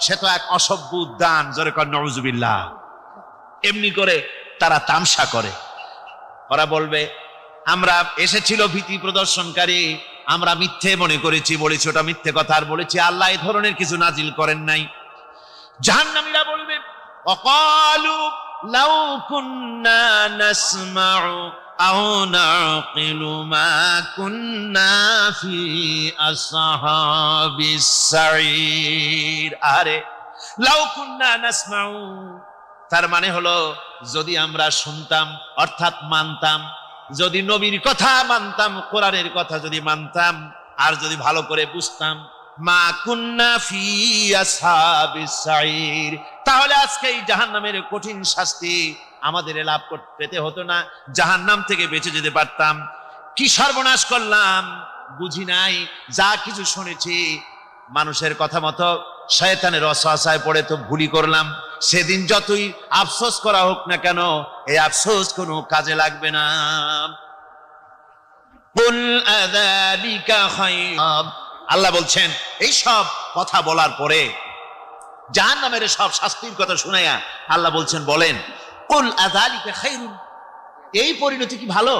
সে তো এক অসভ্য উদ্যান, জোরে কর নাউজুবিল্লাহ। এমনি করে তারা তামসা করে। ওরা বলবে আমরা এসেছিল ভীতি প্রদর্শনকারী, আমরা মিথ্যে মনে করেছি, বলেছি ওটা মিথ্যে কথা, আর বলেছি আল্লাহ এই ধরনের কিছু নাজিল করেন নাই। জাহান্নামীরা বলবে ওয়াকালু লাউ কুন্না নাসমাউ আও নাকিলু মা কুন্না ফি আসহাবিস সাঈর। আরে লাউ কুন্না নাসমাউ, তার মানে হলো যদি আমরা শুনতাম অর্থাৎ মানতাম, যদি নবীর কথা মানতাম, কোরআনের কথা যদি মানতাম, আর যদি ভালো করে বুঝতাম, মা কুন্না ফি আসহাবিস সাঈর, তাহলে আজকে এই জাহান্নামের কঠিন শাস্তি আমাদের লাভ পেতে হতো না, জাহান্নাম থেকে বেঁচে যেতে পারতাম। কি সর্বনাশ করলাম বুঝি নাই, যা কিছু শুনেছি মানুষের কথা মতো শয়তানের ওয়াসওয়াসায় পড়ে তো ভুলই করলাম। সেদিন যতই আফসোস করা হোক না কেন, এই আফসোস কোনো কাজে লাগবে না। কুল আযালিকা খায়র, আল্লাহ বলছেন এই সব কথা বলার পরে, জাহান্নামের সব শাস্তির কথা শুনাইয়া আল্লাহ বলছেন বলেন কুল আযালিকা খায়রুন, এই পরিণতি কি ভালো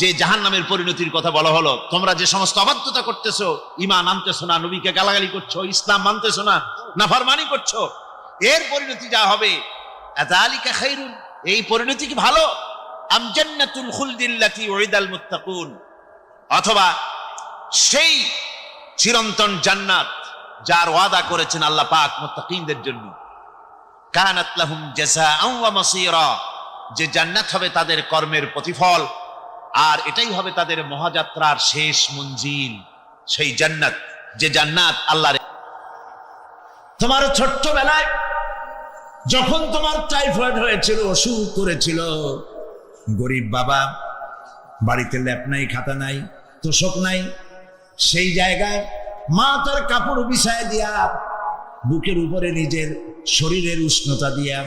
যে জাহান্নামের পরিণতির কথা বলা হলো? তোমরা যে সমস্ত অবাধ্যতা করতেছো, ঈমান আনতেছো না, নবীকে গালাগালি করছো, ইসলাম মানতেছো না, নাফরমানি করছো, এর পরিণতি যা হবে, আযালিকা খায়রুন, এই পরিণতি কি ভালো? আম জান্নাতুল খুলদিল্লাতী উইদাল মুত্তাকুন, অথবা সেই চিরন্তন জান্নাত যার ওয়াদা করেছেন আল্লাহ পাক মুত্তাকিনদের জন্য, কানাত লাহুম জাযাআন ওয়া মাসীরা, যে জান্নাত হবে তাদের কর্মের প্রতিফল, আর এটাই হবে তাদের মহাযাত্রার শেষ মঞ্জিল, সেই জান্নাত, যে জান্নাত আল্লাহর। তোমার ছোট্টবেলায় যখন তোমার টাইফয়েড হয়েছিল, অসুখ করেছিল, গরিব বাবা, বাড়িতে ল্যাপ নাই, খাতা নাই, তোষক নাই, সেই জায়গায় মা তার কাপড় বিছায় দিয়া, বুকের উপরে নিজের শরীরের উষ্ণতা দিয়া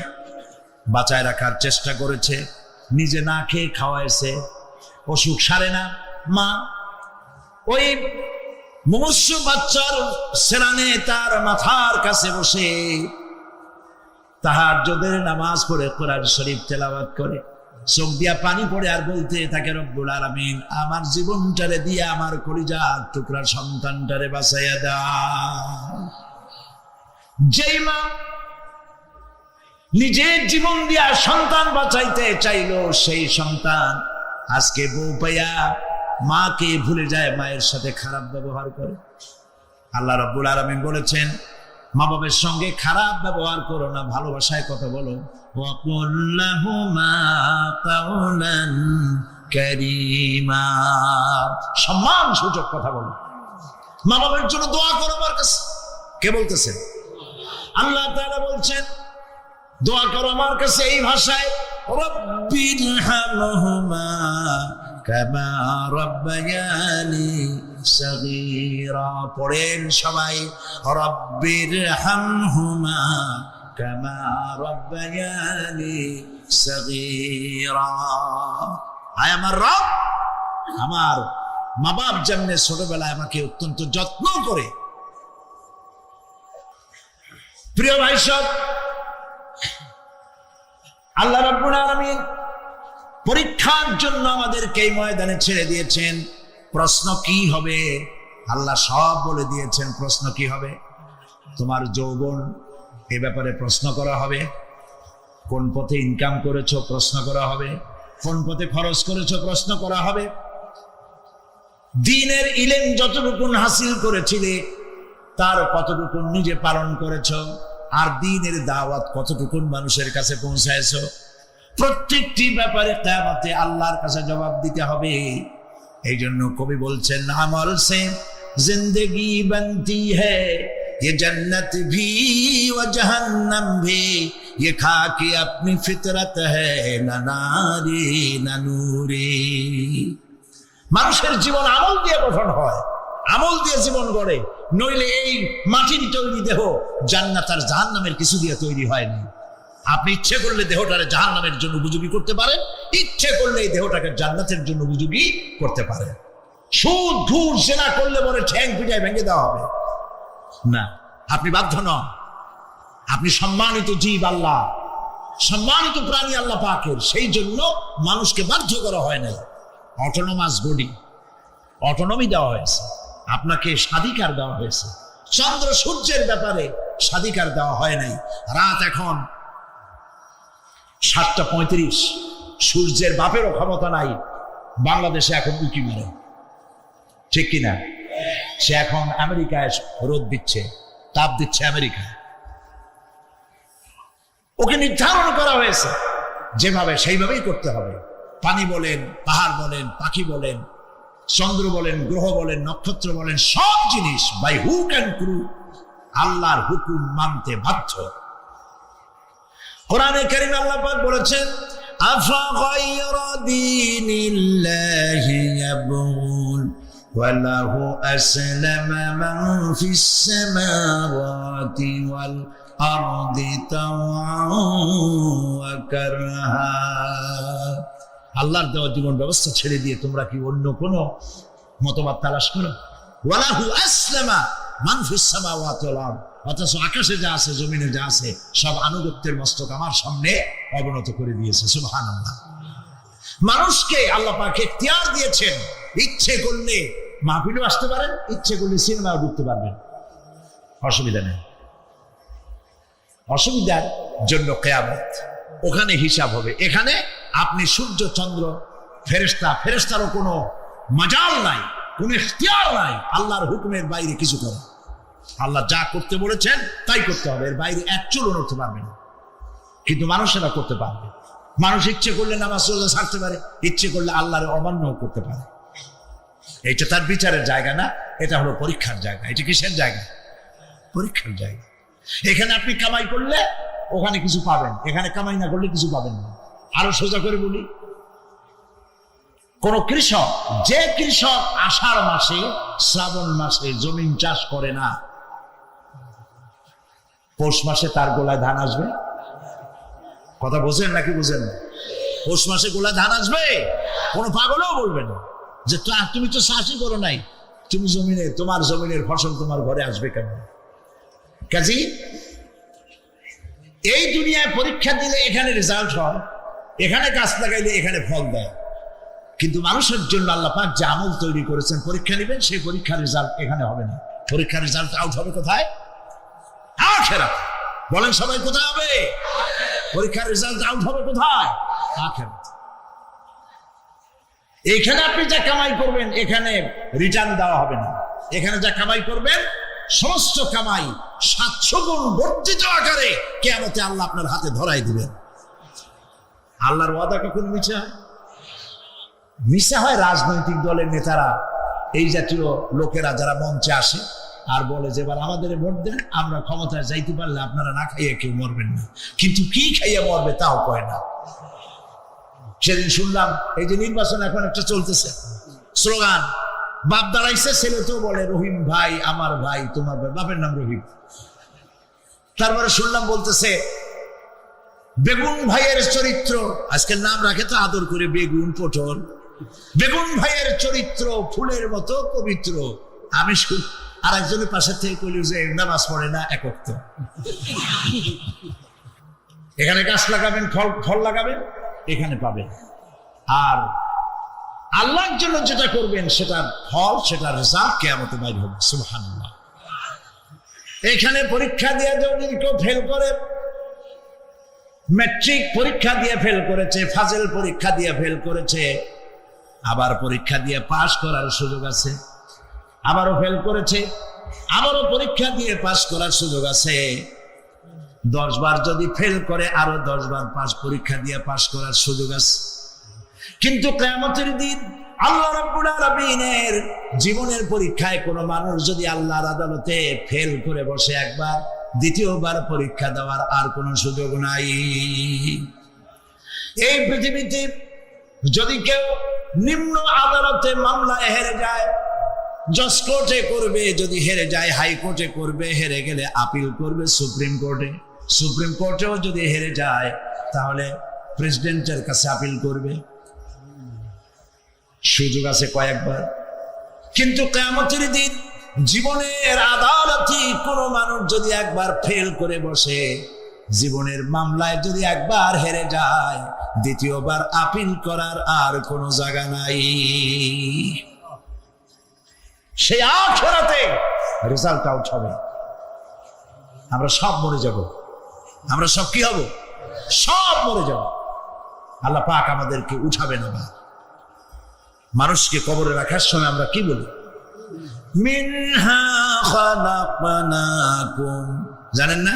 বাঁচায় রাখার চেষ্টা করেছে, নিজে না খেয়ে খাওয়াইছে, অসুখ সারে না। মা ওই মুমূর্ষ বাচ্চার সেরানে তার মাথার কাছে বসে তাহাজ্জুদের নামাজ পড়ে কোরআন শরীফ তেলাওয়াত করে, চোখ দিয়া পানি পড়ে, আর বলতে থাকে রব্বুল আলামিন আমার জীবনটারে দিয়া আমার কলিজার টুকরা সন্তানটারে বাঁচাইয়া দাও। যেই মা নিজের জীবন দিয়া সন্তান বাঁচাইতে চাইলো, সেই সন্তান আজকে বউ পাইয়া মাকে ভুলে যায়, মায়ের সাথে খারাপ ব্যবহার করে। আল্লাহ রাব্বুল আলামিন বলেছেন মা বাবার সঙ্গে খারাপ ব্যবহার করো না, ভালোবাসায় কথা বলো। ওয়াকুল লাহুমা কাওলান কারীমা, সম্মান সূচক কথা বলো। মা বাবার জন্য দোয়া করো আমার কাছে। কে বলতেছেন? আল্লাহ তাআলা বলছেন দোয়া করো আমার কাছে এই ভাষায়, রব্বিরহামহুমা কামা রাব্বায়ানি সাগীরা। পড়েন সবাই, রব্বিরহামহুমা কামা রাব্বায়ানি সাগীরা। আয় আমার রব, আমার মা বাপ যেমনে ছোটবেলায় আমাকে অত্যন্ত যত্ন করে। প্রিয় ভাই সব, আল্লাহ রাব্বুল আলামিন পরীক্ষার জন্য আমাদেরকে এই ময়দানে ছেড়ে দিয়েছেন। প্রশ্ন কি হবে আল্লাহ সব বলে দিয়েছেন। প্রশ্ন কি হবে? তোমার যৌবন, এ ব্যাপারে প্রশ্ন করা হবে। কোন পথে ইনকাম করেছো প্রশ্ন করা হবে। কোন পথে খরচ করেছো প্রশ্ন করা হবে। দ্বীনের ইলম যতটুকু হাসিল করেছিলে তার কতটুকু নিজে পালন করেছো, আর দ্বীনের দাওয়াত কতটুকু মানুষের কাছে পৌঁছায়ছো, প্রত্যেকটি ব্যাপারে কিয়ামতে আল্লাহর কাছে জবাব দিতে হবে। এই জন্য কবি বলছেন, আমল সে জিন্দেগি বনতি হ্যায়, ये जन्नत भी व जहन्नम भी, ये खाकी अपनी फितरत है, ना नारी ना नूरी। মানুষের জীবন আমল দিয়ে গঠন হয়, আমল দিয়ে জীবন গড়ে, নইলে এই মাটির তৈরি দেহ জান্নাত আর জাহান্নামের কিছু দিয়ে তৈরি হয়নি। আপনি ইচ্ছে করলে দেহটারে জাহান্নামের জন্য উপযোগী করতে পারেন, ইচ্ছে করলে এই দেহটাকে জান্নাতের জন্য উপযোগী করতে পারেন। সুদ ঘুষ জেনা করলে পরে ঠ্যাং পিটায় ভেঙে দেওয়া হবে না, আপনি বাধ্য নন। আপনি সম্মানিত জীব, আল্লাহ সম্মানিত প্রাণী আল্লাহ পাকের, সেই জন্য মানুষকে বাধ্য করা হয় নাই। অটোনমাস বডি, অটোনমি দেওয়া হয়েছে, আপনাকে স্বাধিকার দেওয়া হয়েছে। চন্দ্র সূর্যের ব্যাপারে স্বাধিকার দেওয়া হয় নাই। রাত এখন 7:35, সূর্যের বাপেরও ক্ষমতা নাই বাংলাদেশে এখন উঁকি মারে, ঠিক কিনা? সে এখন আমেরিকায় রোদ দিচ্ছে, তাপ দিচ্ছে আমেরিকায়। ওকে নির্ধারণ করা হয়েছে যেভাবে, সেইভাবেই করতে হবে। পানি বলেন, পাহাড় বলেন, পাখি বলেন, চন্দ্র বলেন, গ্রহ বলেন, নক্ষত্র বলেন, সব জিনিস বাই হুক অ্যান্ড ক্রুক আল্লাহর হুকুম মানতে বাধ্য। কোরআনে কারীমে আল্লাহ পাক বলেছেন, আফা গায়রা দীনিল্লাহি ইয়াবগুন ওয়া লাহু আসলামা মান ফিস সামাওয়াতি ওয়াল আরদি তাওআন ওয়া কারহা। আল্লাহর দেওয়া জীবন ব্যবস্থা ছেড়ে দিয়ে তোমরা কি অন্য কোনো মতবাদ তালাশ করো? ওয়ালাহু আসলামা মান ফিস সামাওয়াতি ওয়াল আরদ, অথচ আকাশে যা আছে, জমিনে যা আছে, সব আনুগত্যের মস্তক আমার সামনে অবনত করে দিয়েছে। সুবহানাল্লাহ। মানুষকে আল্লাহ পাক ইখতিয়ার দিয়েছেন, ইচ্ছে করলে মাহফিলেও আসতে পারেন, ইচ্ছে করলে সিনেমাও ঢুকতে পারবেন, অসুবিধা নেই। অসুবিধার জন্য কিয়ামত, ওখানে হিসাব হবে। এখানে আপনি সূর্য চন্দ্র ফেরেশতা, ফেরেশতারও কোনো মাজাল নাই, কোনো ইখতিয়ার নাই আল্লাহর হুকুমের বাইরে কিছু করা। আল্লাহ যা করতে বলেছেন তাই করতে হবে, এর বাইরে এক চুলও নড়তে পারবে না। কিন্তু মানুষেরা করতে পারবে। মানুষ ইচ্ছে করলে নামাজ রোজা ছাড়তে পারে, ইচ্ছে করলে আল্লাহর অমান্য করতে পারে। এটা তার বিচারের জায়গা না, এটা হলো পরীক্ষার জায়গা। এটা কিসের জায়গা? পরীক্ষার জায়গা। এখানে আপনি কামাই করলে ওখানে কিছু পাবেন, এখানে কামাই না করলে কিছু পাবেন না। আরো সোজা করে বলি, কোন কৃষক, যে কৃষক আষাঢ় মাসে শ্রাবণ মাসে জমিন চাষ করে না, পৌষ মাসে তার গোলায় ধান আসবে? কথা বোঝেন নাকি বুঝেন না? পৌষ মাসে গোলায় ধান আসবে? কোনো পাগলও বলবে না যে তুমি তো চাষই করো নাই, তুমি জমিনে, তোমার জমিনের ফসল তোমার ঘরে আসবে কেন? কাজী এই দুনিয়ায় পরীক্ষা দিলে এখানে রেজাল্ট হয়, এখানে গাছ লাগাইলে এখানে ফল দেয়। কিন্তু মানুষের জন্য আল্লাহ পাক যে আমল তৈরি করেছেন, পরীক্ষা নেবেন, সেই পরীক্ষার রেজাল্ট এখানে হবে না। পরীক্ষার রেজাল্ট আউট হবে কোথায়? আখিরাতে। বলেন সবাই, কোথায় হবে? পরীক্ষার রেজাল্ট আউট হবে কোথায়? আখিরাতে। এখানে আপনি যা কামাই করবেন এখানে রিটার্ন দেওয়া হবে না। এখানে যা কামাই করবেন সমস্ত কামাই 700 গুণ বর্ধিত আকারে কিয়ামতে আল্লাহ আপনার হাতে ধরাই দিবেন। আল্লাহর ওয়াদা কখন মিছা হয়? মিছা হয় রাজনৈতিক দলের নেতারা, এই জাতীয় লোকেরা যারা মঞ্চে আসে আর বলে যে এবার আমাদের ভোট দেন, আমরা ক্ষমতায় যাইতে পারলে আপনারা না খাইয়ে কেউ মরবেন না। কিন্তু কি খাইয়ে মরবে তাও কয় না। সেদিন শুনলাম এই যে নির্বাচন এখন একটা চলতেছে, স্লোগান বাপ দাঁড়াইছে, ছেলে তো বলে রহিম ভাই আমার ভাই, তোমার ভাই, বাপের নাম রহিম। তারপরে শুনলাম বলতেছে বেগুন ভাইয়ের চরিত্র, আজকের নাম রাখে তো আদর করে, বেগুন পটল, বেগুন ভাইয়ের চরিত্র ফুলের মতো পবিত্র। আমি আর একজনের পাশের থেকে কইল যে নামাজ পড়ে না, একক তো। এখানে গাছ লাগাবেন, ফল লাগাবেন, এখানে পাবেন। আর আল্লাহর জন্য যেটা করবেন সেটার ফল, সেটার রেজাল্ট কিয়ামতে বাইর হবে। সুবহানাল্লাহ। এখানে পরীক্ষা দিয়ে যদি কেউ ফেল করে, ম্যাট্রিক পরীক্ষা দিয়ে ফেল করেছে, ফাজেল পরীক্ষা দিয়ে ফেল করেছে, আবার পরীক্ষা দিয়ে পাশ করার সুযোগ আছে, আবারও ফেল করেছে, আবারও পরীক্ষা দিয়ে পাশ করার সুযোগ আছে। 10 বার যদি ফেল করে আরো 10 বার পরীক্ষা দিয়ে পাশ করার সুযোগ আছে। কিন্তু কিয়ামতের দিন আল্লাহ রাব্বুল আলামিনের জীবনের পরীক্ষায় কোন মানুষ যদি আল্লাহর আদালতে ফেল করে বসে একবার, দ্বিতীয়বার পরীক্ষা দেওয়ার আর কোনো সুযোগ নাই। এই পৃথিবীতে যদি কেউ নিম্ন আদালতে মামলায় হেরে যায়, জজ কোর্টে করবে, যদি হেরে যায় হাইকোর্টে করবে, হেরে গেলে আপিল করবে সুপ্রিম কোর্টে, সুপ্রিম কোর্টেও যদি হেরে যায় তাহলে প্রেসিডেন্টের কাছে আপিল করবে, সুযোগ আছে কয়েকবার। কিন্তু কিয়ামতের দিন জীবনের আদালতে কোনো মানুষ যদি একবার ফেল করে বসে, জীবনের মামলায় যদি একবার হেরে যায়, দ্বিতীয়বার আপিল করার আর কোনো জায়গা নাই। সেই আখিরাতে রেজাল্ট আউট হবে। আমরা সব মরে যাব, আমরা সব কি হব? সব মরে যাব। আল্লাহ পাক আমাদেরকে উঠাবে না। মানুষকে কবরে রাখার সময় আমরা কি বলি? মিনহা খালাকনাকুম, জানেন না?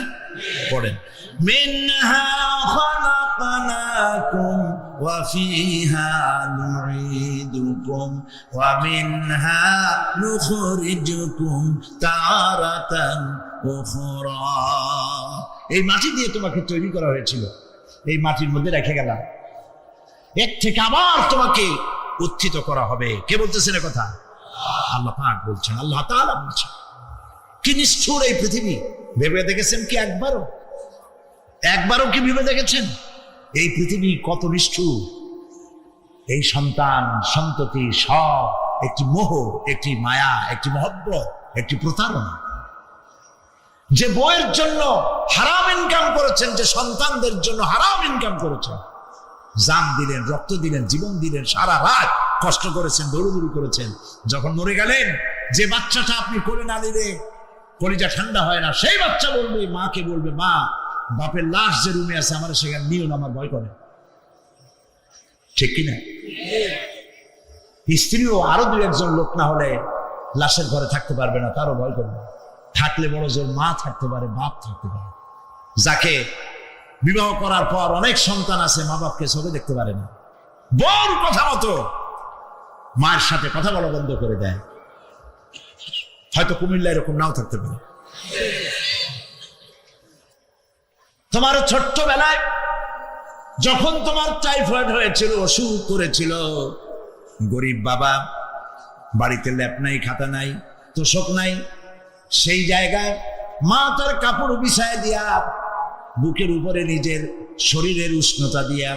পড়েন, মিনহা খালাকনাকুম ওয়া ফিহা নুঈদুকুম ওয়া মিনহা নুখরিজুকুম তারাতান উখরা। এই মাটি দিয়ে তোমাকে তৈরি করা হয়েছিল, এই মাটির মধ্যে রেখে গেলাম, এর থেকে আবার তোমাকে উত্থিত করা হবে। কে বলতেছেন এ কথা? আল্লাহ পাক বলছেন, আল্লাহ তাআলা বলছেন। কি নিষ্ঠুর এই পৃথিবী! ভেবে দেখেছেন কি একবারও কি ভেবে দেখেছেন এই পৃথিবী কত নিষ্ঠুর? এই সন্তান সন্ততি সব একটি মোহ, একটি মায়া, একটি মহব্বত, একটি প্রতারণা। যে বইয়ের জন্য হারাম ইনকাম করেছেন, যে সন্তানদের জন্য হারাম ইনকাম করেছেন, জান দিলেন, রক্ত দিলেন, জীবন দিলেন, সারা রাত কষ্ট করেছেন, দৌড়দৌড়ি করেছেন, যখন মরে গেলেন, যে বাচ্চাটা আপনি করে না দিলে কলিজা ঠান্ডা হয় না, সেই বাচ্চা বলবে, মাকে বলবে, মা বাপের লাশ যে রুমে আছে আমার সেখানে নিও না, আমার ভয় করে। ঠিক কিনা? স্ত্রীও আরো দু একজন লোক না হলে লাশের ঘরে থাকতে পারবে না, তারও ভয় করবে। থাকলে বড় জোর মা থাকতে পারে, বাপ থাকতে পারে। যাকে বিবাহ করার পর অনেক সন্তান আছে, মা বাপকে চোখে দেখতে পারে না, বড় কথা মতো মায়ের সাথে কথা বলা বন্ধ করে দেয়। হয়তো কুমিল্লা এরকম নাও থাকতে পারে। তোমার ছোট্টবেলায় যখন তোমার টাইফয়েড হয়েছিল, অসুখ করেছিল, গরিব বাবা, বাড়িতে ল্যাপ নাই, খাতা নাই, তোষক নাই, সেই জায়গায় মা তার কাপড় বিছায় দিয়া বুকের উপরে নিজের শরীরের উষ্ণতা দিয়া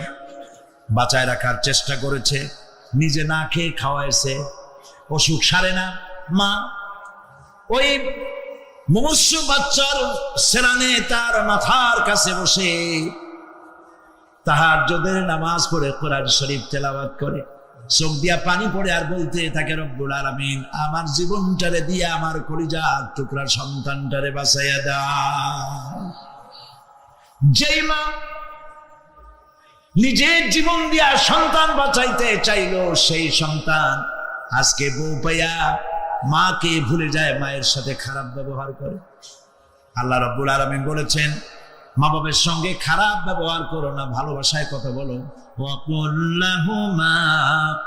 বাঁচায় রাখার চেষ্টা করেছে, নিজে না খেয়ে খাওয়াইছে, অসুখ সারে না। মা ওই মুমূর্ষু বাচ্চার সেরানে তার মাথার কাছে বসে তাহাজ্জুদের নামাজ পড়ে কোরআন শরীফ তেলাওয়াত করে, চোখ দিয়া পানি পড়ে আর বলতে থাকে, রব্বুল আলামিন আমার জীবনটারে দিয়া আমার কলিজার টুকরা সন্তানটারে বাঁচাইয়া দাও। যেই মা নিজের জীবন দিয়া সন্তান বাঁচাইতে চাইলো, সেই সন্তান আজকে বউ পাইয়া মাকে ভুলে যায়, মায়ের সাথে খারাপ ব্যবহার করে। আল্লাহ রাব্বুল আলামিন বলেছেন, মা বাবার সঙ্গে খারাপ ব্যবহার করো না, ভালোবাসায় কথা বলো। ওয়াকুল লাহুমা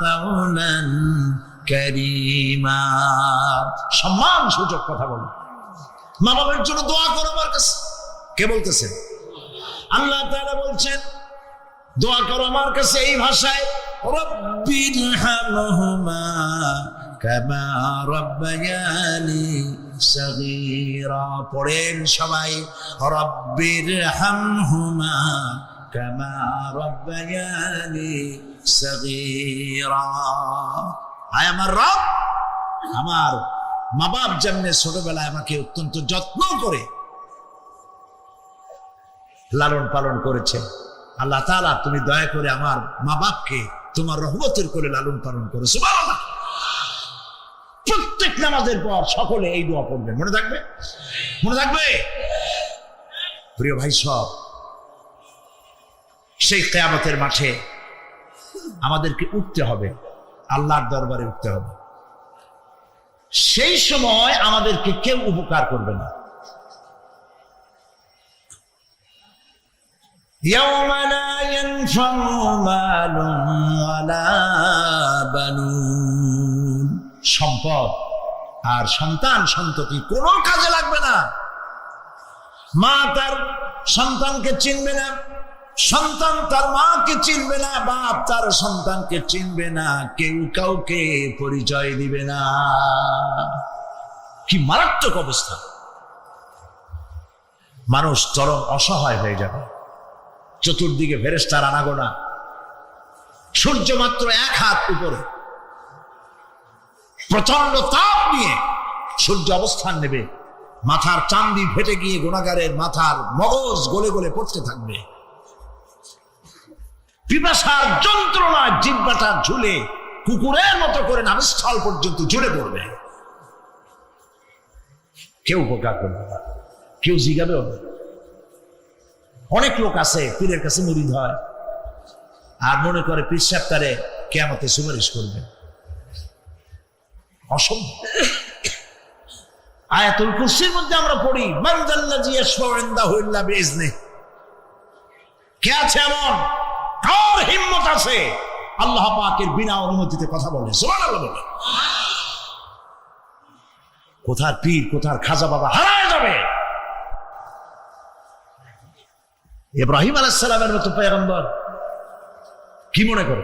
কাওলান কারীমা, সম্মান সূচক কথা বলো। মা বাবার জন্য দোয়া করো আমার কাছে। কে বলতেছেন? আল্লাহ তাআলা বলছেন, দোয়া করো আমার কাছে এই ভাষায়, রব্বিরহামহুমা কামা রাব্বায়ানি সাগীরা। পড়েন সবাই, রব্বিরহামহুমা কামা রাব্বায়ানি সাগীরা। আয় আমার রব, আমার মা বাপ যেমনে ছোটবেলায় আমাকে অত্যন্ত যত্ন করে লালন পালন করেছে, আল্লাহ তাআলা তুমি দয়া করে আমার মা বাপকে তোমার রহমতের করে লালন পালন করো। সুবহানাল্লাহ। প্রত্যেক নামাজের পর সকলে এই দোয়া পড়বেন, মনে থাকবে? মনে থাকবে? প্রিয় ভাই সব, সেই কিয়ামতের মাঠে আমাদেরকে উঠতে হবে, আল্লাহর দরবারে উঠতে হবে। সেই সময় আমাদেরকে কেউ উপকার করবে না। يوم لا ينفع مال ولا بنون, সম্পদ আর সন্তান সন্ততি কোনো কাজে লাগবে না। মা তার সন্তানকে চিনবে না, সন্তান তার মাকে চিনবে না, বাপ তার সন্তানকে চিনবে না, কেউ কাউকে পরিচয় দিবে না। কি মারাত্মক অবস্থা! মানুষ চরম অসহায় হয়ে যাবে। চতুর্দিকে ফেরেশতার আনাগোনা, সূর্য মাত্র 1 হাত উপরে, প্রচন্ড তাপ নিয়ে সূর্য অবস্থান নেবে, মাথার চান্দি ফেটে গিয়ে গুনাহগারের মাথার মগজ গলে গলে পড়তে থাকবে। পিপাসার যন্ত্রণায় জিহ্বাটা ঝুলে কুকুরের মতো করে নাভিস্থল পর্যন্ত ঝুলে পড়বে। কেউ উপকার করবে না, কেউ জিগাবেও না। অনেক লোক আছে পীরের কাছে মুরিদ হয় আর মনে করে পীর সাহেব তারে কিয়ামতে সুপারিশ করবে। অসম্ভব। আয়াতুল কুরসির মধ্যে আমরা পড়ি, মান যাল্লাযী ইয়াশফাউ ইনদাহু ইল্লা বিইজনিহি। কে আছে এমন, কার হিম্মত আছে আল্লাহ পাকের বিনা অনুমতিতে কথা বলে? সুবহানাল্লাহ বলে। কোথার পীর, কোথার খাজা বাবা হারায় যাবে। ইব্রাহিম আলাইহিস সালামের মতো পয়গম্বর কি মনে করে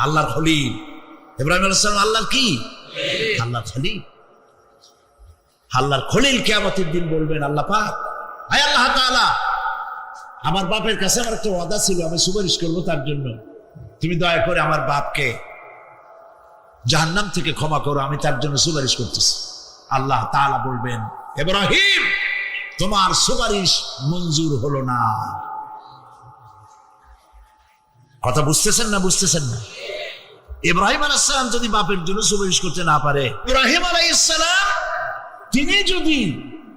আল্লাহর খলিল। ইব্রাহিম আলাইহিস সালাম আল্লাহর কি? আল্লাহর খলিল। আল্লাহর খলিল কিয়ামতের দিন বলবেন, আল্লাহ পাক, আয় আল্লাহ তাআলা, আমার বাপের কাছে আমার একটা ওয়াদা ছিল, আমি সুপারিশ করবো তার জন্য, তুমি দয়া করে আমার বাপকে জাহান্নাম থেকে ক্ষমা করো, আমি তার জন্য সুপারিশ করতেছি। আল্লাহ তাআলা বলবেন, ইব্রাহিম, তোমার সুপারিশ মঞ্জুর হলো না। কথা বুঝতেছেন না? বুঝতেছেন না? ইব্রাহিম আলাইহিস সালাম যদি বাপের জন্য সুপারিশ করতে না পারে, ইব্রাহিম আলাইহিস সালাম তিনি যদি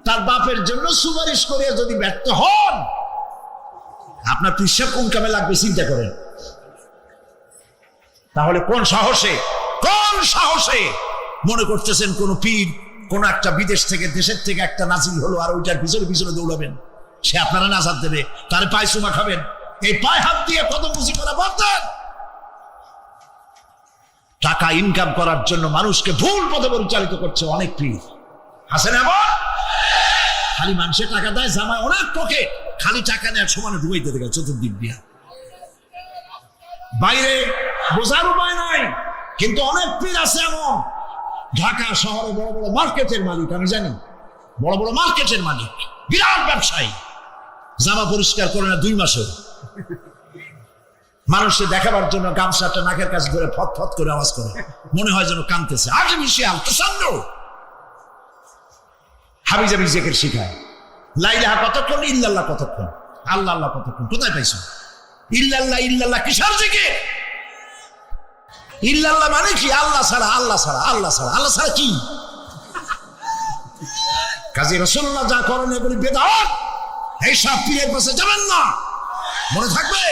তার বাপের জন্য সুপারিশ করে যদি ব্যর্থ হন, আপনার পিসাব কোন কামে লাগবে চিন্তা করেন। তাহলে কোন সাহসে মনে করতেছেন কোন পীর কোন একটা বিদেশ থেকে, দেশের থেকে একটা নাজিল হলো আর ওইটার পিছনে পিছনে দৌড়াবেন, সে আপনারা নাজাত দেবে, তার পায়ে চুমা খাবেন, এই পায়ে হাত দিয়ে কত বুঝি করা বলতেন। টাকা ইনকাম করার জন্য মানুষকে ভুল পথে পরিচালিত করছে অনেক পীর। আছে না? খালি মানুষের টাকা দেয়, জামায় অনেক পকেট, খালি টাকা নেওয়ার সমানে ঢুকাইতে দেখে চতুর্দিক দিয়া। বাইরে বোঝার উপায় নাই, কিন্তু অনেক পীর আছে এমন, ঢাকা শহরে বড় বড় মার্কেটের মালিক, আমি জানি, বড় বড় মার্কেটের মালিক, বিরাট ব্যবসায়ী, জামা পরিষ্কার করে না 2 মাসে, মানুষকে দেখাবার জন্য গামছাটা নাকের কাছে ধরে ফট ফট করে আওয়াজ করে, মনে হয় যেন কাঁদতেছে। আগে মিশে আলতাসান্ন হাবিজাবি জিকির শিখায়। লা ইলাহা কতক্ষণ, ইল্লাল্লাহ কতক্ষণ, আল্লাহ আল্লাহ কতক্ষণ, কোথায় পাইছো? ইল্লাল্লাহ ইল্লাল্লাহ কিসের জিকির? ইল্লাল্লাহ মানে কি? আল্লাহ ছাড়া, আল্লাহ ছাড়া, আল্লাহ ছাড়া, আল্লাহ ছাড়া কি? কাজী রাসূলুল্লাহ যা করেন এগুলি বেদাত। এই সব পীরের পাশে যাবেন না, মনে থাকবে।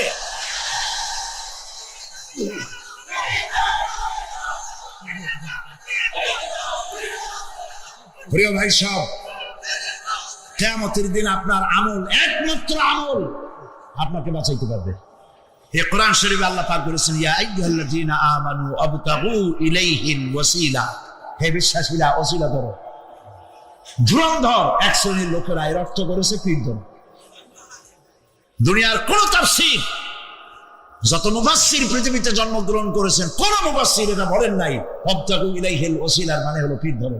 প্রিয় ভাই সব, কিয়ামতের দিন আপনার আমল, একমাত্র আমল আপনাকে বাঁচাইতে পারবে। এই কোরআন শরীফে আল্লাহ পাক বলেছেন, ইয়া আইয়ুহাল্লাযীনা আমানু আবতাগু ইলাইহিল ওয়াসিলা, হে বিশ্বাসীরা ওসিলা ধরো। ধুরন্ধর এক শ্রেণীর লোকেরা এর অর্থ করেছে পীরধর। দুনিয়ার কোন তাফসীর, যত মুফাসসির পৃথিবীতে জন্মগ্রহণ করেছেন, কোন মুফাসসির এটা বলেন নাই আবতাগু ইলাইহিল ওয়াসিলার মানে হলো পীর ধরো।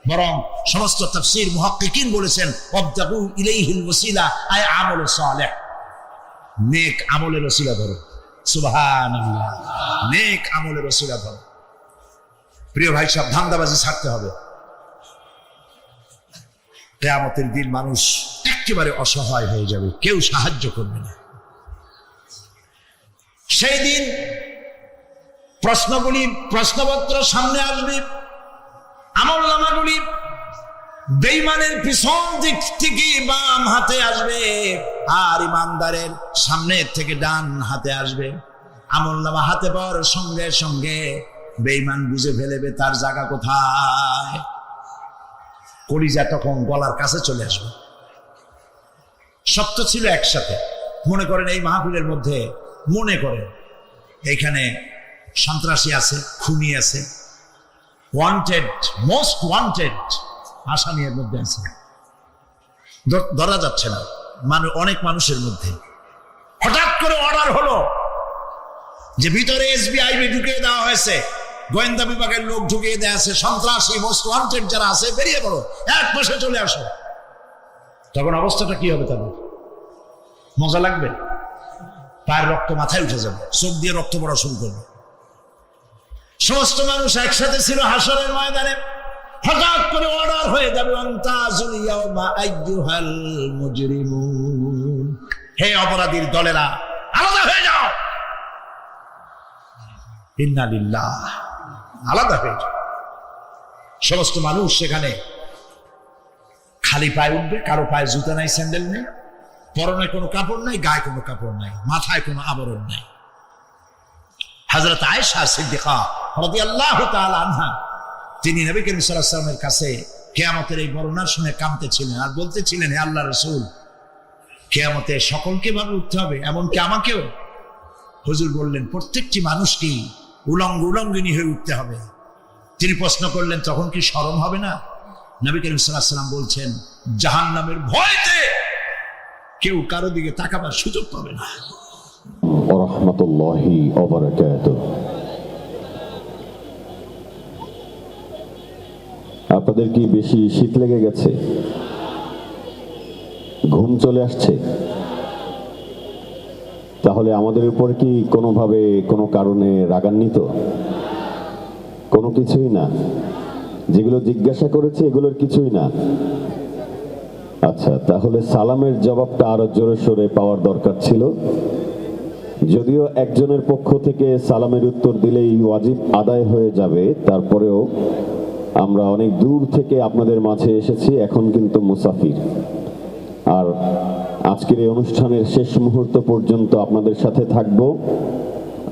বরং সমস্ত তাফসীর মুহাক্কিকিন বলেছেন আবতাগু ইলাইহিল ওয়াসিলা আয় আমল সালেহ, নেক আমলের ওসিলা ধরো। সুবহানাল্লাহ, নেক আমলের ওসিলা ধরো। প্রিয় ভাই সব, ধান্দাবাজি ছাড়তে হবে। কিয়ামতের দিন মানুষ একেবারে অসহায় হয়ে যাবে, কেউ সাহায্য করবে না। সেই দিন প্রশ্নপত্র সামনে আসবে, আমলনামাগুলি বেঈমানের পিছন দিক থেকে বাম হাতে আসবে আর ইমানদারের সামনের থেকে ডান হাতে আসবে। আমলনামা হাতে পাওয়ার সঙ্গে সঙ্গে বেঈমান বুঝে ফেলবে তার জায়গা কোথায়। কলিজা তখন গলার কাছে চলে আসবে। সত্য ছিল একসাথে। মনে করেন এই মাহফিলের মধ্যে, মনে করেন এইখানে সন্ত্রাসী আছে, খুনি আছে, ওয়ান্টেড, মোস্ট ওয়ান্টেড আসামির মধ্যে আছে, ধরা যাচ্ছে না। অনেক মানুষের মধ্যে হঠাৎ করে অর্ডার হলো যে ভিতরে এসবিআই ঢুকিয়ে দেওয়া হয়েছে, গোয়েন্দা বিভাগের লোক ঢুকিয়ে দেওয়া আছে, সন্ত্রাসী মোস্ট ওয়ান্টেড যারা আছে বেরিয়ে পড়ো, এক পাশে চলে আসো। তখন অবস্থাটা কি হবে তাদের? মজা লাগবে? পায়ের রক্ত মাথায় উঠে যাবে, চোখ দিয়ে রক্ত পড়া শুরু করবে। সমস্ত মানুষ একসাথে ছিল হাসরের ময়দানে, হঠাৎ করে অর্ডার হয়ে যাবে, আনতাজুল ইয়াউমা আইয়ুহাল মুজরিমুন, হে অপরাধীর দলেরা আলাদা হয়ে যাও। ইন্না লিল্লাহ, আলাদা হয়ে যাও। সমস্ত মানুষ সেখানে খালি পায়ে উঠবে, কারো পায়ে জুতা নাই, স্যান্ডেল নেই, পরনে কোনো কাপড় নাই, গায়ে কোনো কাপড় নাই, মাথায় কোনো আবরণ নাই। হযরত আয়েশা সিদ্দিকা রাদিয়াল্লাহু তাআলা আনহা, তিনি নবী করিম সাল্লাল্লাহু আলাইহি ওয়াসাল্লামের কাছে কিয়ামতের এই বর্ণনা শুনে কাঁদতেছিলেন আর বলতেছিলেন, হে আল্লাহর রাসূল, কিয়ামতে সকলকে ভাবে উঠতে হবে, এমনকি আমাকেও? হুজুর বললেন, প্রত্যেকটি মানুষকেই উলঙ্গিনী হয়ে উঠতে হবে। তিনি প্রশ্ন করলেন, তখন কি শরম হবে না? নবী করিম সাল্লাল্লাহু আলাইহি ওয়াসাল্লাম বলছেন, জাহান্নামের ভয়তে কেউ কারো দিকে তাকাবার সুযোগ পাবে না। ওয়া রাহমাতুল্লাহি ওয়া বারাকাতুহু। আপনাদের কি বেশি শীত লেগে গেছে? ঘুম চলে আসছে? তাহলে আমাদের উপর কি কোনোভাবে কোনো কারণে রাগান্বিত? কোনো কিছুই না। যেগুলো জিজ্ঞাসা করেছে এগুলোর কিছুই না। আচ্ছা, তাহলে সালামের জবাবটা আরো জোরে সোরে পাওয়ার দরকার ছিল। যদিও একজনের পক্ষ থেকে সালামের উত্তর দিলেই ওয়াজিব আদায় হয়ে যাবে, তারপরেও আমরা অনেক দূর থেকে আপনাদের মাঝে এসেছি, এখন কিন্তু মুসাফির। আর আজকের এই অনুষ্ঠানের শেষ মুহূর্ত পর্যন্ত আপনাদের সাথে থাকব,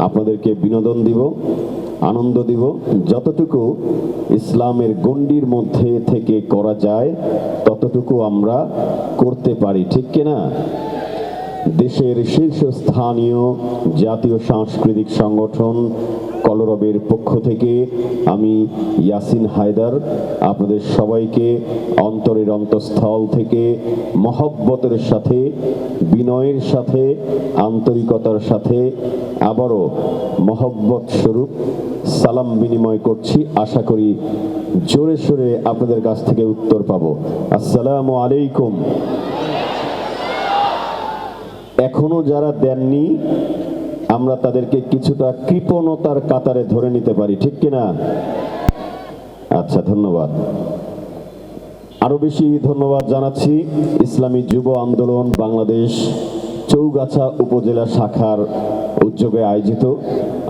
আপনাদেরকে বিনোদন দিব, আনন্দ দিব, যতটুকু ইসলামের গণ্ডির মধ্যে থেকে করা যায় ততটুকু আমরা করতে পারি, ঠিক কিনা? দেশের শীর্ষস্থানীয় জাতীয় সাংস্কৃতিক সংগঠন কলরবের পক্ষ থেকে আমি ইয়াসিন হায়দার আপনাদের সবাইকে অন্তরের অন্তঃস্থল থেকে মহব্বতের সাথে, বিনয়ের সাথে, আন্তরিকতার সাথে আবারও মহব্বত স্বরূপ সালাম বিনিময় করছি। আশা করি জোরে সোরে আপনাদের কাছ থেকে উত্তর পাবো। আসসালামু আলাইকুম। এখনো যারা দেননি আমরা তাদেরকে কিছুটা কৃপণতার কাতারে ধরে নিতে পারি, ঠিক কিনা? আচ্ছা, ধন্যবাদ। আরো বেশি ধন্যবাদ জানাচ্ছি ইসলামী যুব আন্দোলন বাংলাদেশ চৌগাছা উপজেলা শাখার উদ্যোগে আয়োজিত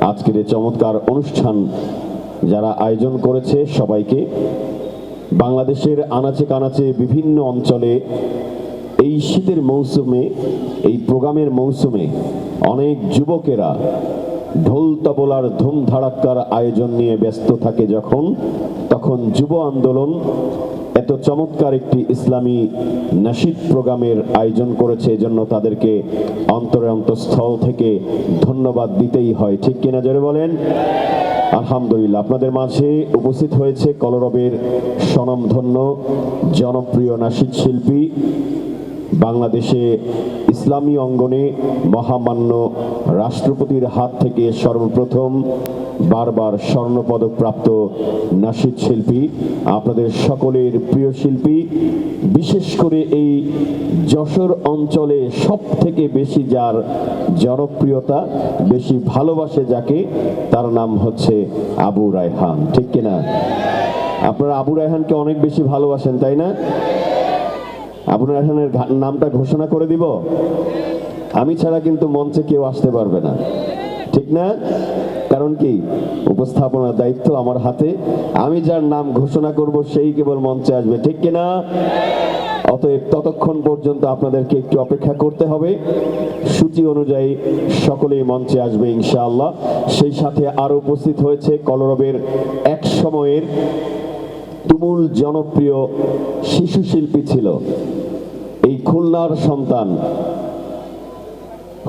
আজকের এই চমৎকার অনুষ্ঠান যারা আয়োজন করেছে সবাইকে। বাংলাদেশের আনাচে কানাচে বিভিন্ন অঞ্চলে এই শীতের মৌসুমে, এই প্রোগ্রামের মৌসুমে অনেক যুবকেরা ঢোল তবলার ধুমধাড়াক্কার আয়োজন নিয়ে ব্যস্ত থাকে যখন, তখন যুব আন্দোলন এত চমৎকার একটি ইসলামী নাশিদ প্রোগ্রামের আয়োজন করেছে, এজন্য তাদেরকে অন্তরে অন্তঃস্থল থেকে ধন্যবাদ দিতেই হয়, ঠিক কিনা জোরে বলেন? আলহামদুলিল্লাহ। আপনাদের মাঝে উপস্থিত হয়েছে কলরবের স্বনামধন্য জনপ্রিয় নাশিদ শিল্পী, বাংলাদেশে ইসলামী অঙ্গনে মহামান্য রাষ্ট্রপতির হাত থেকে সর্বপ্রথম বারবার স্বর্ণপদক প্রাপ্ত নাশিদ শিল্পী, আপনাদের সকলের প্রিয় শিল্পী, বিশেষ করে এই যশোর অঞ্চলে সব থেকে বেশি যার জনপ্রিয়তা, বেশি ভালোবাসে যাকে, তার নাম হচ্ছে আবু রায়হান, ঠিক কিনা? আপনারা আবু রায়হানকে অনেক বেশি ভালোবাসেন, তাই না? আবু রায়হানের নামটা ঘোষণা করে দিব, আমি ছাড়া কিন্তু মঞ্চে কেউ আসতে পারবে না, ঠিক না? কারণ কি, উপস্থাপনার দায়িত্ব আমার হাতে, আমি যার নাম ঘোষণা করব সেই কেবল মঞ্চে আসবে, ঠিক কিনা? অতএব ততক্ষণ পর্যন্ত আপনাদেরকে একটু অপেক্ষা করতে হবে। সূচি অনুযায়ী সকলেই মঞ্চে আসবে ইনশাআল্লাহ। সেই সাথে আরো উপস্থিত হয়েছে কলরবের এক সময়ের তুমুল জনপ্রিয় শিশু শিল্পী ছিল এই খুলনার সন্তান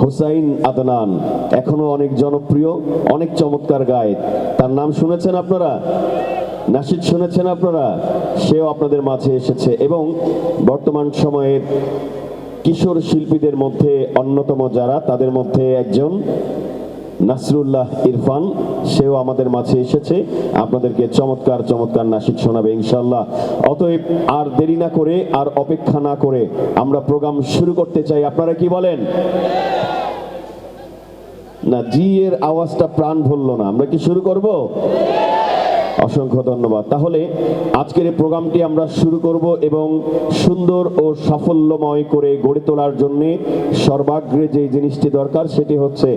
হুসাইন আদনান, এখনো অনেক জনপ্রিয়, অনেক চমৎকার গায়ক। তার নাম শুনেছেন আপনারা? নাশিদ শুনেছেন আপনারা? সেও আপনাদের মাঝে এসেছে এবং বর্তমান সময়ের কিশোর শিল্পীদের মধ্যে অন্যতম যারা, তাদের মধ্যে একজন নাসরুল্লাহ ইরফান, সেও আমাদের মাঝে এসেছে, আপনাদেরকে চমৎকার চমৎকার নাশিদ শোনাবে ইনশাআল্লাহ। অতএব আর দেরি না করে, আর অপেক্ষা না করে আমরা প্রোগ্রাম শুরু করতে চাই। আপনারা কি বলেন? না, জি এর আওয়াজটা প্রাণ ভরল না। আমরা কি শুরু করব? অসংখ্য ধন্যবাদ। তাহলে আজকের এই প্রোগ্রামটি আমরা শুরু করব এবং সুন্দর ও সাফল্যময় করে গড়ে তোলার জন্য সর্বাগ্রে যে জিনিসটি দরকার সেটি হচ্ছে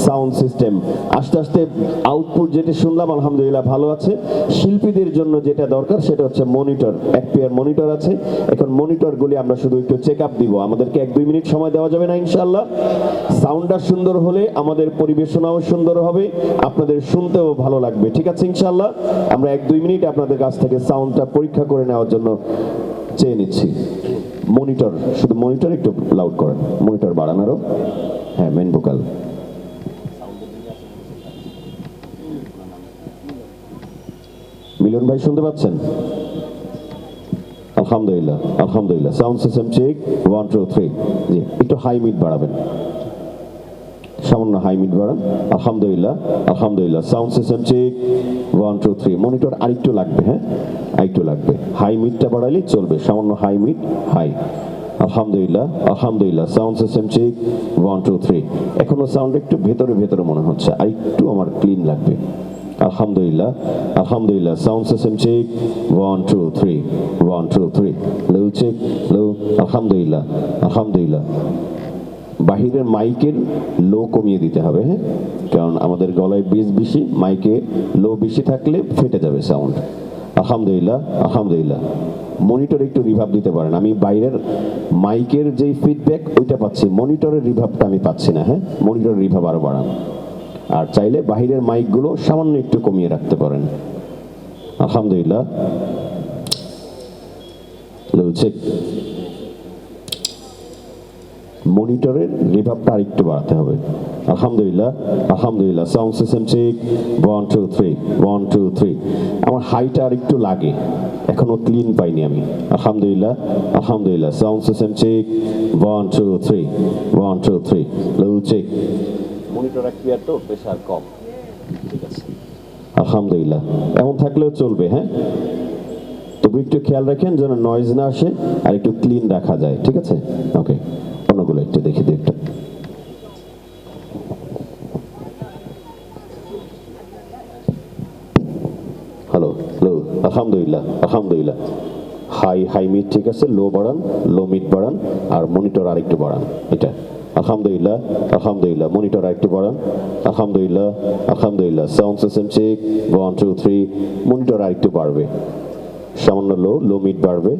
সাউন্ড সিস্টেম। আস্তে আস্তে আউটপুট যেটা শুনলাম আলহামদুলিল্লাহ ভালো আছে। শিল্পীদের জন্য যেটা দরকার সেটা হচ্ছে মনিটর। এক পেয়ার মনিটর আছে, এখন মনিটরগুলি আমরা শুধু একটু চেক আপ দিব। আমাদেরকে 1-2 মিনিট সময় দেওয়া যাবে না ইনশাআল্লাহ? সাউন্ডটা সুন্দর হলে আমাদের পরিবেশনাও সুন্দর হবে, আপনাদের শুনতেও ভালো লাগবে। ঠিক আছে ইনশাআল্লাহ? আমরা 1-2 মিনিট আপনাদের কাছ থেকে সাউন্ডটা পরীক্ষা করে নেওয়ার জন্য চেয়ে নিচ্ছি। মনিটর, শুধু মনিটর একটু লাউড করেন, মনিটর বাড়ান আরো। হ্যাঁ, মেন ভোকাল। মিলন ভাই শুনতে পাচ্ছেন? আলহামদুলিল্লাহ আলহামদুলিল্লাহ। Sound system check 1 2 3। জি, একটু হাই মিড বাড়াবেন, সামান্য হাই মিড বাড়ান। আলহামদুলিল্লাহ আলহামদুলিল্লাহ। Sound system check 1 2 3। মনিটর আরেকটু লাগবে, হ্যাঁ আরেকটু লাগবে। হাই মিডটা বাড়ালেই চলবে, সামান্য হাই মিড, হাই। আলহামদুলিল্লাহ আলহামদুলিল্লাহ। Sound system check 1 2 3। এখনো সাউন্ড একটু ভেতরে ভেতরে মনে হচ্ছে, আরেকটু আমার ক্লিন লাগবে। আলহামদুলিল্লাহ আলহামদুলিল্লাহ। Sound system check 1 2 3 1 2 3। Low check, low. আলহামদুলিল্লাহ আলহামদুলিল্লাহ। বাহিরের মাইকের লো কমিয়ে দিতে হবে, হ্যাঁ, কারণ আমাদের গলায় বেস বেশি, মাইকে লো বেশি থাকলে ফেটে যাবে সাউন্ড। আলহামদুলিল্লাহ আলহামদুলিল্লাহ। মনিটর একটু রিভাব দিতে পারেন। আমি বাইরের মাইকের যেই ফিডব্যাক ওইটা পাচ্ছি, মনিটরের রিভাবটা আমি পাচ্ছি না। হ্যাঁ, মনিটরের রিভাব আরো বাড়ান। আর চাইলে বাহিরের মাইকগুলো সামান্য একটু কমিয়ে রাখতে পারেন। আলহামদুলিল্লাহ। লো চেক। মনিটরের রিভাবটা আরেকটু বাড়াতে হবে। আলহামদুলিল্লাহ আলহামদুলিল্লাহ। Sound system check 1 2 3 1 2 3। আমার হাইটা আরেকটু লাগে, এখনো ক্লিন পাইনি আমি। আলহামদুলিল্লাহ আলহামদুলিল্লাহ। Sound system check 1 2 3 1 2 3। Low check. Monitor এক পেয়ার তো প্রেসার কম, ঠিক আছে। আলহামদুলিল্লাহ। এমন থাকলেও চলবে, হ্যাঁ, তবু একটু খেয়াল রাখেন যেন নয়েজ না আসে আর একটু ক্লিন রাখা যায়। ঠিক আছে, ওকে। অন্যগুলো একটু দেখি দিই একটা। হ্যালো, লো। আলহামদুলিল্লাহ আলহামদুলিল্লাহ। হাই হাই মিড ঠিক আছে, লো বাড়ান, লো মিড বাড়ান, আর মনিটর আরেকটু বাড়ান। এটা আলহামদুলিল্লাহ আলহামদুলিল্লাহ। মনিটর আরেকটু বাড়ান। আলহামদুলিল্লাহ আলহামদুলিল্লাহ। Sound system check 1 2 3। মনিটর আরেকটু বাড়বে, সামান্য লো, লো মিড বাড়বে।